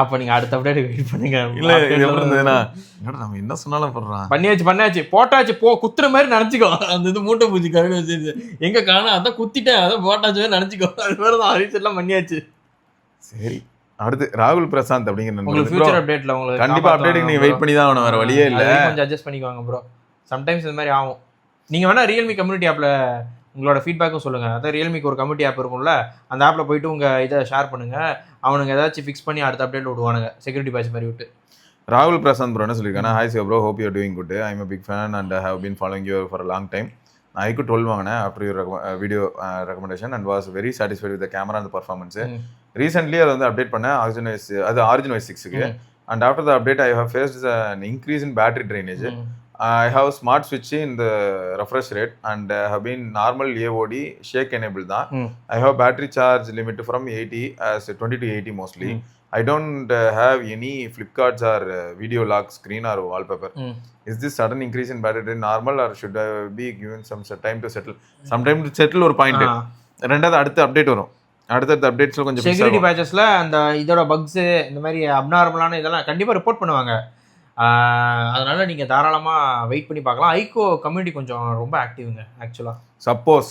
அப்ப நீங்க அடுத்த அப்டேட் வெயிட் பண்ணுங்க. இல்ல இது எப்படி இருந்ததுன்னா, என்னடா நம்ம என்ன சொன்னாலும் பண்றான். பண்ணியாச்சு போட்டாச்சு போ, குத்துற மாதிரி நினைச்சுக்கோ. அந்த இது மூட்டை பூச்சி கருவி வச்சு எங்க காணோம், அதான் குத்திட்டேன், அதான் போட்டாச்சு நினைச்சுக்கோ. அது மாதிரி தான் ரீசெட்லாம் பண்ணியாச்சு. சரி, அடுத்து ராகுல் பிரசாந்த் அப்படிங்கிற உங்களுக்கு ஃபியூச்சர் அப்டேட்ல உங்களுக்கு கண்டிப்பா அப்டேட்டுக்கு நீங்க வெயிட் பண்ணி தான் ஆகணும், வேற வழியே இல்ல. கொஞ்சம் அட்ஜஸ்ட் பண்ணிக்குவாங்க ப்ரோ. சம்டைம்ஸ் இந்த மாதிரி ஆகும். நீங்க வேணா Realme கம்யூனிட்டி ஆப்ல உங்களோட ஃபீட்பேக்கும் சொல்லுங்க. அதான் Realmeக்கு ஒரு கம்யூனிட்டி ஆப் இருக்கும்ல, அந்த ஆப்ல போயிட்டு உங்க இதை ஷேர் பண்ணுங்க. அவனுங்க ஏதாச்சும் ஃபிக்ஸ் பண்ணி அடுத்த அப்டேட் விடுவானுங்க, செக்யூரிட்டி பேட்ச் மாதிரி விட்டு. ராகுல் பிரசாந்த் ப்ரோ என்ன சொல்லியிருக்காங்க, hi Siva bro, hope you are doing good. I am a big fan and I have been following you for a long time. நான் ஐக்கு 12 வாங்கினேன் after your video recommendation and was very satisfied with the camera and performance. Recently அதை வந்து update பண்ணேன் origin OS 6க்கு. And after the update I have faced an increase in battery drainage. I have smart switch in the refresh rate and have been normal AOD shake enabled தான். I have battery charge limit from 80 as 20 to 80 mostly. I don't have any Flipkarts or video lock screen or wallpaper. Is this sudden increase in battery drain normal or should I be given some time to settle? Some time to settle ஒரு point. ரெண்டாவது அடுத்த update வரும். அடுத்த அப்டேட்ஸ்ல கொஞ்சம் security பேட்சஸ்ல அந்த இதோட bugs இந்த மாதிரி அப்நார்மலான இதெல்லாம் கண்டிப்பா ரிப்போர்ட் பண்ணுவாங்க. அதனால நீங்க தாராளமா வெயிட் பண்ணி பார்க்கலாம். ஐகோ கம்யூனிட்டி கொஞ்சம் ரொம்ப ஆக்டிவ்ங்க ஆக்சுவலா. சப்போஸ்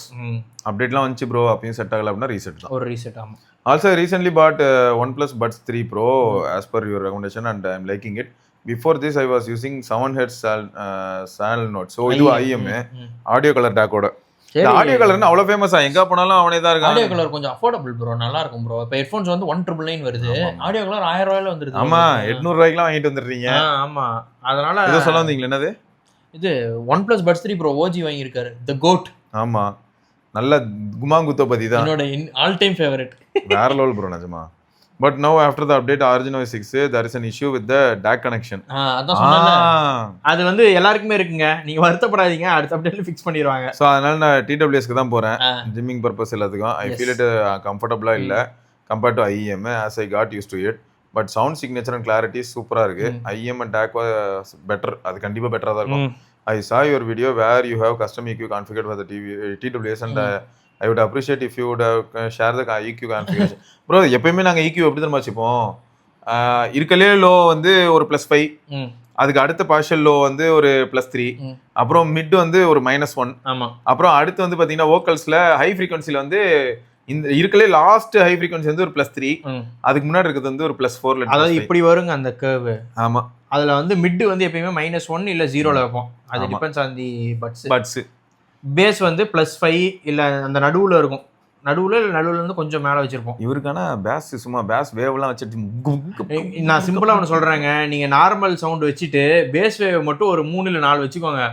அப்டேட்லாம் வந்துச்சு ப்ரோ அப்பயும் செட் ஆகல அப்படின்னா ரீசெட் தான், ஒரு ரீசெட். ஆமாம். Also recently pot OnePlus Buds 3 Pro as per your recommendation and I am liking it. Before this I was using 7 head சால் நோட். ஸோ இது ஐஎம் ஆடியோ கலர் டேக்கோட. ஆடியோ கலர்னு அவ்வளோ ஃபேமஸா, எங்க போனாலும் அவனே தான் இருக்கான். ஆடியோ கலர் கொஞ்சம் அஃபோர்டபுள் ப்ரோ, நல்லா இருக்கும் ப்ரோ. இப்போ ஹெட்ஃபோன்ஸ் வந்து 199 வருது, ஆடியோ கலர் 1000 ரூபாயில வந்துருது. ஆமா 800 ரூபாய்க்குலாம் வாங்கிட்டு வந்துடுறீங்க. ஆமா, அதனால ஏதோ சொல்ல வந்தீங்களா? என்னது இது OnePlus Buds 3 Pro OG வாங்கியிருக்காரு, தி கோட். ஆமா, நல்ல குமாங்குத்தோ பத்தி தான் என்னோட ஆல் டைம் ஃபேவரட். வேற லெவல் ப்ரோ நிஜமா. But now after the update Origin OS 6 there is an issue with the DAC connection. அதான் சொன்னேன்ல, அது வந்து எல்லாருக்குமே இருக்குங்க, நீங்க வருத்தப்படாதீங்க, அடுத்த அப்டேட்ல ஃபிக்ஸ் பண்ணிடுவாங்க. சோ அதனால நான் TWS க்கு தான் போறேன், ஜிம்மிங் பர்பஸ் எல்லாத்துக்கும். I feel it comfortable இல்ல compared to IEM as I got used to it. But sound signature and clarity சூப்பரா இருக்கு. IEM and DAC was better, அது கண்டிப்பா பெட்டரா தான் இருக்கும். I saw your video where you have custom EQ configured for the TWS and I would appreciate if you would share the EQ configuration. Bro எப்பயுமே நாங்கள் EQ எப்படி தான் வச்சுப்போம், இருக்கலே லோ வந்து ஒரு +5, அதுக்கு அடுத்த பார்ஷியல் லோ வந்து ஒரு +3, அப்புறம் மிட் வந்து ஒரு -1. ஆமாம், அப்புறம் அடுத்து வந்து பார்த்தீங்கன்னா வோக்கல்ஸில் ஹை ஃப்ரீக்வன்சியில் வந்து இந்த இருக்கலே லாஸ்ட் ஹை ஃப்ரீக்வன்சி வந்து ஒரு +3, அதுக்கு முன்னாடி இருக்கிறது வந்து ஒரு +4. அதாவது இப்படி வருங்க அந்த கர்வ். ஆமாம், அதில் வந்து மிட் வந்து எப்பயுமே -1 இல்லை 0ல வைப்போம், அது depends on the buds. Bass வந்து +5 இல்லை அந்த நடுவில் இருக்கும், நடுவில் இருந்து கொஞ்சம் மேலே வச்சிருப்போம். இவருக்கான பேஸ் சும்மா பேஸ் வேவ்லாம் வச்சுட்டு நான் சிம்பிளாக ஒன்று சொல்கிறேங்க, நீங்கள் நார்மல் சவுண்ட் வச்சுட்டு பேஸ் வேவ் மட்டும் ஒரு 3 இல்லை 4 வச்சுக்கோங்க,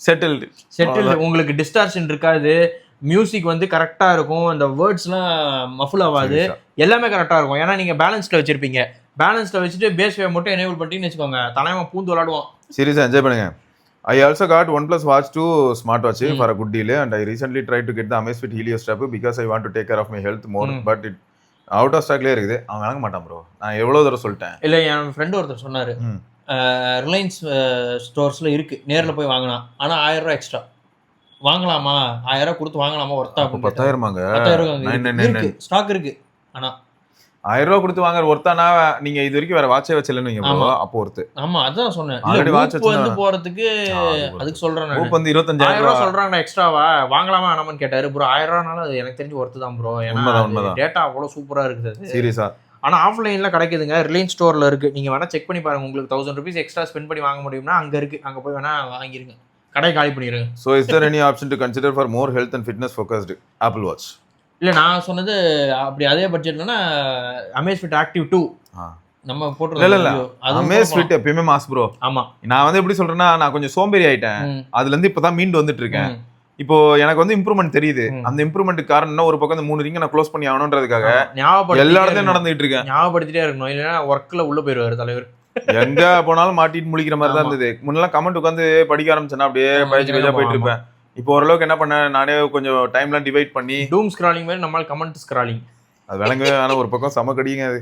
செட்டில்டு. உங்களுக்கு டிஸ்டார்ஷன் இருக்காது, மியூசிக் வந்து கரெக்டாக இருக்கும், அந்த வேர்ட்ஸ்லாம் மஃபுல் ஆகாது, எல்லாமே கரெக்டாக இருக்கும். ஏன்னா நீங்கள் பேலன்ஸ்டில் வச்சுருப்பீங்க, பேலன்ஸ்டில் வச்சுட்டு பேஸ் வேவ் மட்டும் எனேபிள் பண்ணிட்டீங்கன்னு வச்சுக்கோங்க, தலைவன் பூந்து விளாடுவான். சீரியஸாக என்ஜாய் பண்ணுங்க. I also got OnePlus Watch 2 smartwatch for a good deal, and I recently tried to get the Amazfit Helio strap because I want to take care of my health more, but it out of stockலயே இருக்குது. அவன் வாங்க மாட்டான் bro, நான் எவ்வளோ தடவை சொல்லிட்டேன். இல்லை, என் friend ஒருத்தர் சொன்னார், ரிலையன்ஸ் ஸ்டோர்ஸில் இருக்குது, நேரில் போய் வாங்கலாம், ஆனால் 1000 ரூபா எக்ஸ்ட்ரா வாங்கலாமா, 1000 ரூபா கொடுத்து வாங்கலாமா, ஒர்த்தா? 10,000 ஸ்டாக் இருக்கு, ஆனால் 1000 ரூபா கொடுத்து வாங்குற ஒருத்தானா? நீங்க இது வரைக்கும் வேற வாட்சே வச்சலன்னு அப்போ ஒருத்து. ஆமா, அதான் சொன்னேன், ஆல்ரெடி வாட்ச் வந்து போறதுக்கு அதுக்கு சொல்றேன். நான் வந்து 25000 ரூபா சொல்றாங்க எக்ஸ்ட்ராவா, வாங்கலாமா வேணாமான்னு கேட்டாரு. ப்ரோ 1000 ரூபானால அது எனக்கு தெரிஞ்சு ஒர்த்து தான் ப்ரோ, ஏன்னா டேட்டா அவ்வளவு சூப்பரா இருக்குது. சீரியஸா? ஆனா ஆஃப்லைன்ல கிடைக்குதுங்க, ரிலையன்ஸ் ஸ்டோர்ல இருக்கு, நீங்க வேணா செக் பண்ணி பாருங்க. உங்களுக்கு 1000 ரூபீஸ் எக்ஸ்ட்ரா ஸ்பெண்ட் பண்ணி வாங்க முடியும்னா அங்க இருக்கு, அங்க போய் வேணா வாங்கிருங்க, கடை காலி பண்ணிருங்க. So is there any option to consider for more health and fitness focused Apple Watch? இல்லை, நான் சொன்னது அப்படி அதே பட்ஜெட்லன்னா Amazfit Active 2 நம்ம போட்டுருக்கோம். Amazfit எப்பயுமே மாஸ் ப்ரோ. ஆமா, நான் வந்து எப்படி சொல்றேன்னா, நான் கொஞ்சம் சோம்பேறி ஆயிட்டேன், அதுல இருந்து இப்பதான் மீண்டு வந்துட்டு இருக்கேன். இப்போ எனக்கு வந்து இம்ப்ரூவ்மெண்ட் தெரியுது, அந்த இம்ப்ரூவ்மெண்ட் காரணம் ஒரு பக்கம் இந்த 3 ரிங்க நான் க்ளோஸ் பண்ணி ஆகணுன்றதுக்காக எல்லா இடத்துலயும் நடந்துட்டு இருக்கேன். ஞாபகப்படுத்திட்டே இருக்கணும், இல்லைன்னா ஒர்க்ல உள்ள போயிருவாரு தலைவர். எங்க போனாலும் மாட்டிட்டு முழிக்கிற மாதிரி தான் இருந்தது. முன்னெல்லாம் கமெண்ட் உட்காந்து படிக்க ஆரம்பிச்சேன்னா அப்படியே பயிற்சி போயிட்டு இருப்பேன். இப்போ ஓரளவுக்கு என்ன பண்ண, நானே கொஞ்சம் டைம்லாம் டிவைட் பண்ணி டூம் ஸ்க்ராலிங் மாதிரி நம்மளால கமெண்ட் ஸ்க்ராலிங் அது விளங்கவே. ஆனா ஒரு பக்கம் செம கடிங்க அது,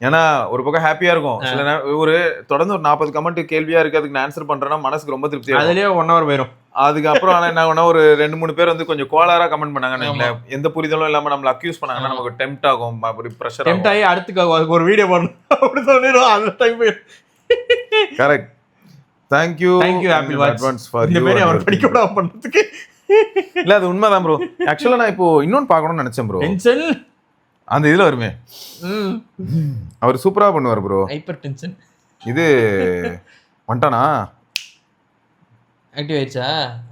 ஏன்னா ஒரு பக்கம் ஹாப்பியா இருக்கும். சில ஒரு தொடர்ந்து ஒரு 40 கமெண்ட் கேள்வியா இருக்கு, அதுக்கு நான் ஆன்சர் பண்றேன்னா மனசுக்கு ரொம்ப திருப்தியா, அதுலயே 1 hour போயிடும். அதுக்கப்புறம் ஆனா என்ன ஒரு 2-3 பேர் வந்து கொஞ்சம் கோளாரா கமெண்ட் பண்ணாங்க, எந்த புரிதலும் இல்லாம நம்மள அக்யூஸ் பண்ணாங்கன்னா நமக்கு டெம்ப்ட் ஆகும், அப்படி பிரஷர் டெம்ப்ட் ஆகி அடுத்து ஒரு வீடியோ பண்ணணும் அப்படி சொல்லிடுவோம், அந்த டைம் போயிடும். Correct. Thank you Apple Watch advance for இந்த மாதிரி அவர் படிக்க விடாம பண்றதுக்கு. இல்ல அது உண்மைதான் ப்ரோ. ஆக்சுவலா நான் இப்போ இன்னொன்னு பார்க்கணும்னு நினைச்சேன் ப்ரோ. டென்ஷன் அந்த இதுல வருமே, அவர் சூப்பரா பண்ணுவார் ப்ரோ. ஹைப்பர் டென்ஷன் இது வந்துட்டானா? ஆக்டிவ் ஆயிடுச்சா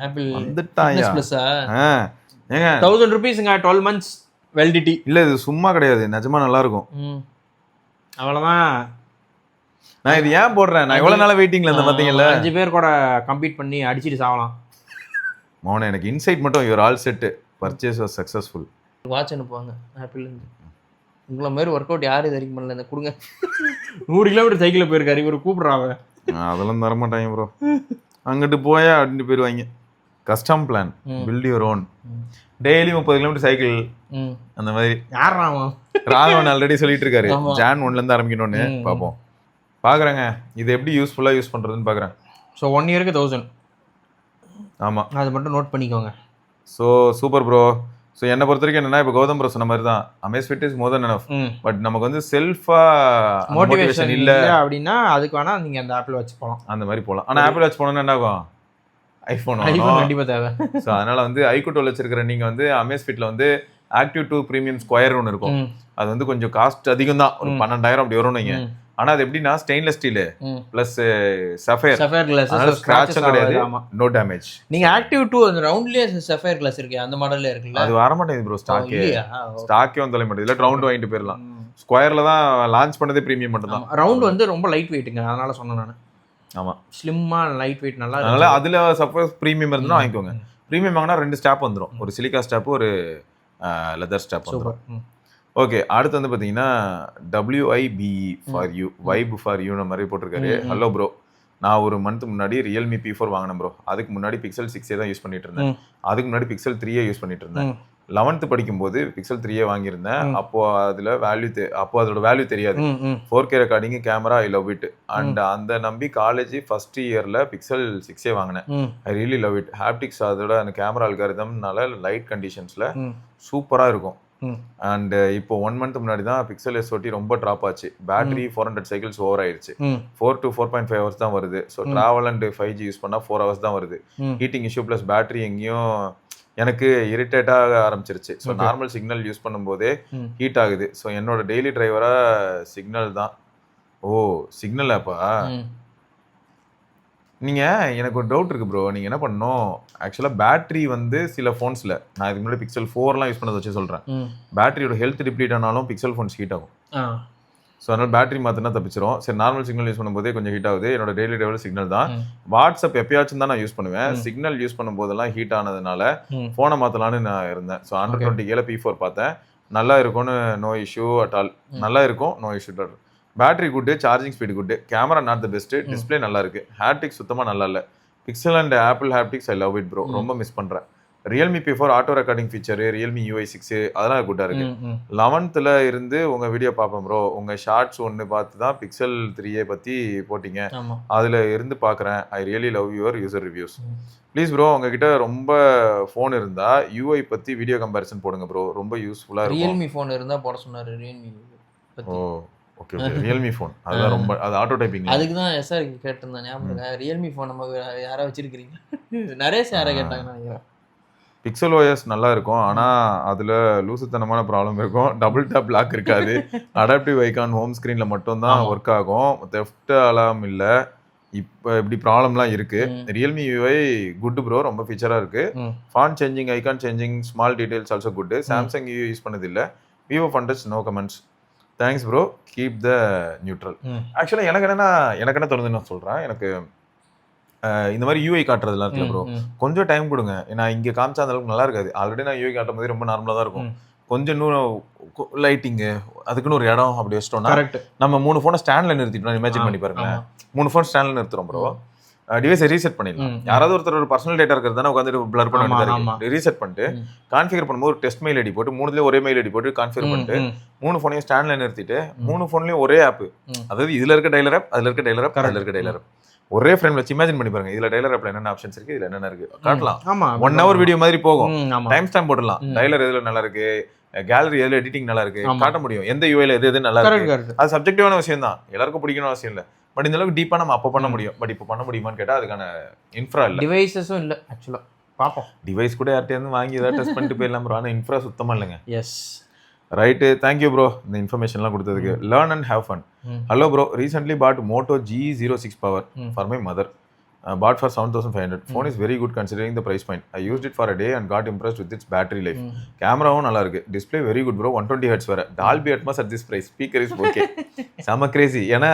ஆப்பிள் வந்துட்டாயா? பிளஸ்ஸா? ஏங்க 1000 ரூபீஸ்ங்க 12 months வேலிடிட்டி. இல்ல இது சும்மா கிடையாது, நிஜமா நல்லா இருக்கும். அவ்வளவுதான். நான் இது ஏன் போடுறேன், நான் எவ்வளவு நாளா வெயிட்டிங்ல இருந்தேன் பாத்தீங்களா? 5 பேர் கூட கம்பீட் பண்ணி அடிச்சிட்டு சாவலாம். மௌன எனக்கு இன்சைட் மட்டும், your all set, purchase was successful. Watch அனுப்புவாங்க ஆப்பிள்ல இருந்து. உங்களை மாதிரி ஒர்க் அவுட் யாரும் இது வரைக்கும் பண்ணல, இந்த கொடுங்க. 100 கிலோமீட்டர் சைக்கிளில் போயிருக்காரு இவர், கூப்பிடுறாங்க. அதெல்லாம் தர மாட்டாங்க ப்ரோ, அங்கிட்டு போயா அப்படின்ட்டு போயிருவாங்க. Custom plan, build your own, daily 30 kilometre cycle அந்த மாதிரி. யார் ராகவன் ஆல்ரெடி சொல்லிட்டு இருக்காரு, ஜான் 1ல இருந்து ஆரம்பிக்கணும்னு. பார்ப்போம், பார்க்குறேங்க இது எப்படி யூஸ்ஃபுல்லாக யூஸ் பண்ணுறதுன்னு பார்க்குறேன். ஸோ 1 இயருக்கு 1000. ஆமாம், அது மட்டும் நோட் பண்ணிக்கோங்க. So super bro. ஸோ என்னை பொறுத்த வரைக்கும் என்னன்னா, இப்போ கௌதம் ப்ரோ சொன்ன மாதிரி தான், Amazfit is more then enough. But நமக்கு வந்து செல்ஃபாக மோட்டிவேஷன் இல்லை அப்படின்னா அதுக்கு வேணா நீங்கள் அந்த ஆப்பிள் வாட்ச் போகலாம், அந்த மாதிரி போகலாம். ஆனால் ஆப்பிள் வாட்ச் போனோன்னா என்ன ஆகும், ஐஃபோன் கண்டிப்பாக தேவை. ஸோ அதனால் வந்து iQOO வச்சிருக்கிற நீங்கள் வந்து Amazfitல வந்து Active 2 ப்ரீமியம் ஸ்கொயர் ஒன்று இருக்கும். அது வந்து கொஞ்சம் காஸ்ட் அதிகம் தான், ஒரு 12,000 அப்படி வரும். நீங்கள் ஆனா அது எப்படின்னா stainless steel plus sapphire, sapphire glass, அதனால ஸ்கிராட்சும் கிடையாது, ஆமா. No damage. நீங்க ஆக்டிவ் 2 அந்த ரவுண்ட்லயே சஃபயர் கிளாஸ் இருக்கு, அந்த மாடல்ல இருக்குல்ல? அது வர மாட்டேங்குது ப்ரோ, ஸ்டாக்கே இல்லையா? ஸ்டாக்கே வந்து மாட்டேங்குது. இல்ல ரவுண்ட் வாங்கிட்டு போயிடலாம். ஸ்கொயர்ல தான் லான்ச் பண்ணதே பிரீமியம் மட்டும் தான். ரவுண்ட் வந்து ரொம்ப லைட் வெயிட்டுங்க, அதனால சொன்னேன் நான். ஆமா, ஸ்லிம்மா லைட் வெயிட் நல்லா இருக்கு. அதனால அதுல சப்போஸ் பிரீமியம் இருந்தா வாங்கிக்கோங்க. பிரீமியம் வாங்கினா 2 ஸ்டாப் வந்துரும், ஒரு சிலிக்கா ஸ்டாப், ஒரு லெதர் ஸ்டாப் வந்துரும். ஓகே, அடுத்து வந்து பாத்தீங்கன்னா WIBE for you, vibe for you மாதிரி போட்டிருக்காரு. ஹலோ ப்ரோ, நான் ஒரு மந்த் முன்னாடி ரியல்மி P4 வாங்கினேன் ப்ரோ. அதுக்கு முன்னாடி Pixel 6 தான் யூஸ் பண்ணிட்டு இருந்தேன். அதுக்கு முன்னாடி Pixel 3 யூஸ் பண்ணிட்டு இருந்தேன். 11th படிக்கும்போது Pixel 3 வாங்கியிருந்தேன். அப்போ அதுல அப்போ அதோட வேல்யூ தெரியாது. 4K recording, camera, I love it. And அந்த நம்பி காலேஜ் ஃபர்ஸ்ட் இயர்ல Pixel 6 வாங்கினேன். I really love it. Haptics அதோட அந்த கேமரா அல்காரிதம்னால லைட் கண்டிஷன்ஸ்ல சூப்பரா இருக்கும். அண்ட் இப்போ 1 month முன்னாடி தான் Pixel S40 ரொம்ப ட்ராப் ஆச்சு. பேட்டரி 400 சைக்கிள்ஸ் ஓவர் ஆயிடுச்சு. 4 to 4.5 hours தான் வருது. So travel and 5G use பண்ணா 4 hours தான் வருது. ஹீட்டிங் இஷ்யூ பிளஸ் பேட்டரி எங்கேயும் எனக்கு இரிட்டேட் ஆக ஆரம்பிச்சிருச்சு. ஸோ நார்மல் சிக்னல் யூஸ் பண்ணும்போதே ஹீட் ஆகுது. ஸோ என்னோட டெய்லி டிரைவரா சிக்னல் தான். ஓ, சிக்னல் ஆப்பா? நீங்க, எனக்கு ஒரு டவுட் இருக்கு ப்ரோ. நீங்க என்ன பண்ணணும், ஆக்சுவலா பேட்டரி வந்து சில போன்ஸ்ல, நான் இதுக்கு முன்னாடி Pixel 4லாம் யூஸ் பண்ணதை வச்சு சொல்றேன், பேட்டரியோட ஹெல்த் டிப்ளீட் ஆனாலும் Pixel போன்ஸ் ஹீட் ஆகும். ஸோ அதனால பேட்டரி மாற்றினா தப்பிச்சிரும். சரி, நார்மல் சிக்னல் யூஸ் பண்ணும்போதே கொஞ்சம் ஹீட் ஆகுது. என்னோட டெய்லி டிரைவர் சிக்னல் தான். வாட்ஸ்அப் எப்பயாச்சும் தான் நான் யூஸ் பண்ணுவேன். சிக்னல் யூஸ் பண்ணும்போதெல்லாம் ஹீட் ஆனதுனால ஃபோனை மாற்றலான்னு நான் இருந்தேன். ஸோ 120K P4 பார்த்தேன், நல்லா இருக்கும்னு, நோ இஷ்யூ அட் ஆல், நல்லா இருக்கும், no issue at all. Battery good, charging speed good, camera not the best, display நல்லா இருக்கு, ஹாப்டிக்ஸ் சுத்தமாக நல்லா இல்லை. Pixel and Apple haptics I love it bro, ரொம்ப மிஸ் பண்ணுறேன். Realme P4 auto recording feature, Realme UI 6 அதெல்லாம் குட்டாக இருக்கு. 11th இருந்து உங்கள் வீடியோ பார்ப்பேன் ப்ரோ. உங்கள் ஷார்ட்ஸ் ஒன்று பார்த்து தான் Pixel 3 பற்றி போட்டிங்க, அதில் இருந்து பார்க்குறேன். I really love your user reviews. Please bro, உங்ககிட்ட ரொம்ப ஃபோன் இருந்தால் UI பற்றி வீடியோ கம்பேரிசன் போடுங்க ப்ரோ, ரொம்ப யூஸ்ஃபுல்லாக இருக்கும். ரியல்மி ஃபோன் இருந்தால் போட சொன்னார். ரியல்மி. ஓ ஓகே ஓகே, ரியல்மி ஃபோன் அதுதான் ரொம்ப, அது ஆட்டோ டைப்பிங். அதுக்கு தான் SR கேட்டிருந்தேன், ஞாபகம். ரியல்மி ஃபோன் நம்ம யாராவது வச்சிருக்கிறீங்க? நிறைய யாரை கேட்டாங்கன்னு நினைக்கிறேன். Pixel OS நல்லா இருக்கும், ஆனால் அதில் லூசுத்தனமான ப்ராப்ளம் இருக்கும். டபுள் டேப் லாக் இருக்காது. அடாப்டிவ் ஐகான் ஹோம் ஸ்க்ரீனில் மட்டும்தான் ஒர்க் ஆகும். தெஃப்ட் அலாம் இல்லை. இப்போ இப்படி ப்ராப்ளம்லாம் இருக்குது. ரியல்மி UI குட் ப்ரோ, ரொம்ப ஃபீச்சராக இருக்குது. Font changing, icon changing, small details also good. Samsung UI use பண்ணதில்லை. Vivo Funtouch, no comments. Thanks bro, keep the neutral. ஆக்சுவலாக எனக்கு என்ன தோணுதுன்னு நான் சொல்கிறேன். எனக்கு இந்த மாதிரி UI காட்டுறதுலாம் இருக்குல்ல ப்ரோ, கொஞ்சம் டைம் கொடுங்க. ஏன்னா இங்கே காமிச்சா அந்த அளவுக்கு நல்லா இருக்காது. ஆல்ரெடி நான் UI காட்டும் போது ரொம்ப நார்மலாக தான் இருக்கும். கொஞ்சம் இன்னும் லைட்டிங்கு, அதுக்குன்னு ஒரு இடம் அப்படி வச்சிட்டோம்னா, நம்ம 3 ஃபோனை ஸ்டாண்டில் நிறுத்திட்டோம். இமேஜின் பண்ணி பாருங்களேன், 3 ஃபோன் ஸ்டாண்டில் நிறுத்துறோம் ப்ரோ, டிவைஸை ரீசெட் பண்ணிடலாம். யாராவது ஒருத்தர் ஒரு பர்சனல் டேட்டா இருக்கிறது தானே உட்காந்துட்டு பிளர் பண்ணி ரீசெட் பண்ணிட்டு கான்ஃபிகர் பண்ணும்போது ஒரு டெஸ்ட் மெயில் ஐடி போட்டு 3லேயும் ஒரே மெயில் ஐடி போட்டு கான்ஃபிகர் பண்ணிட்டு 3 ஃபோனையும் ஸ்டாண்டில் நிறுத்திட்டு 3 ஃபோன்லேயும் ஒரே ஆப், அதாவது இதில் இருக்க டைலர் ஆப், அதில் இருக்க டைலர் ஆப், அதில் இருக்க டைலர் ஆப், ஒரே ஃப்ரேம் வச்சு இமேஜின் பண்ணி பாருங்க. இதுல டைலர் ஆப்ல என்னென்ன ஆப்ஷன்ஸ் இருக்கு, இதுல என்னென்ன இருக்கு காட்டலாம். 1 hour வீடியோ மாதிரி போகும். டைம் ஸ்டாம்ப் போடலாம். டைலர் எதுல நல்லா இருக்கு, கேலரி எதுல எடிட்டிங் நல்லா இருக்கு காட்ட முடியும். எந்த யூஐல எது நல்லா இருக்கு, அது சப்ஜெக்டிவான விஷயம் தான், எல்லாருக்கும் பிடிக்கணும் அவசியம் இல்லை. பட் இந்த அளவுக்கு டீப்பா நம்ம அப்போ பண்ண முடியும். பட் இப்போ பண்ண முடியுமான்னு கேட்டா அதுக்கான இன்ஃப்ரா இல்லை, டிவைசஸும் இல்லை. ஆக்சுவலா பாப்போம், டிவைஸ் கூட யார்கிட்டயாவது வாங்கி ஏதாவது டெஸ்ட் பண்ணிட்டு போயிடலாம் ப்ரோ. ஆனால் இன்ஃப்ரா சுத்தமா இல்லைங்க. எஸ் ரைட்டு, தேங்க்யூ ப்ரோ இந்த இன்ஃபர்மேஷன்லாம் கொடுத்ததுக்கு. Learn and have fun. Hello bro, recently bought Moto G06 Power for my mother. Bought for 7,500. Phone is very good considering the price point. I used it for a day and got impressed with its battery life. கேமராவும் நல்லா இருக்கு, display very good bro, 120 Hz வேற, Dolby Atmos at this price, speaker is okay. செம crazy. ஏன்னா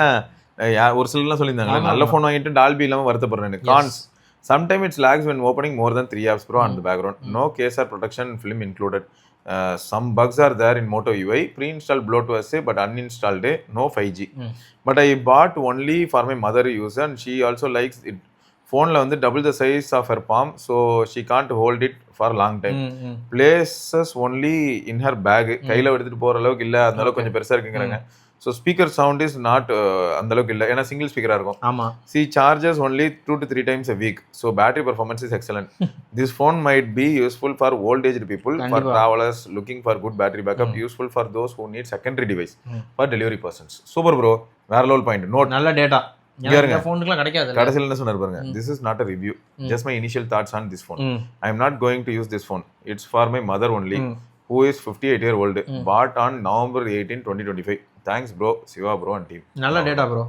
ஒரு சிலர்லாம் சொல்லியிருந்தாங்க நல்ல ஃபோன் வாங்கிட்டு டால்பி இல்லாமல் வருத்தப்படுறேன். Cons, sometimes it lags when opening more than 3 apps bro on the background. No case or protection film included. Some bugs are there in Moto UI. Pre-installed BlueTooth but uninstalled, no 5G. But I bought only for my mother use and she also likes it. Phone la double the size of her palm, so she can't hold it for long time. Places only in her bag. கையில எடுத்துட்டு போற அளவுக்கு இல்ல, அந்த அளவுக்கு கொஞ்சம் பெருசா இருக்குங்கறாங்க. So speaker sound is not அந்த அளவுக்கு இல்ல, ஏனா சிங்கிள் ஸ்பீக்கரா இருக்கும். ஆமா. She charges only 2 to 3 times a week, so battery performance is excellent. This phone might be useful for old aged people, for travelers looking for good battery backup, useful for those who need secondary device, for delivery persons. Super bro, வேற level point. Note நல்ல data. இந்த ஃபோனுக்குலாம் கிடைக்காது. கடைசில என்ன சொன்னாரு பாருங்க, this is not a review, just my initial thoughts on this phone. I am not going to use this phone, it's for my mother only, who is 58 year old, bought on November 18, 2025. Thanks bro Siva bro and team. நல்ல data bro,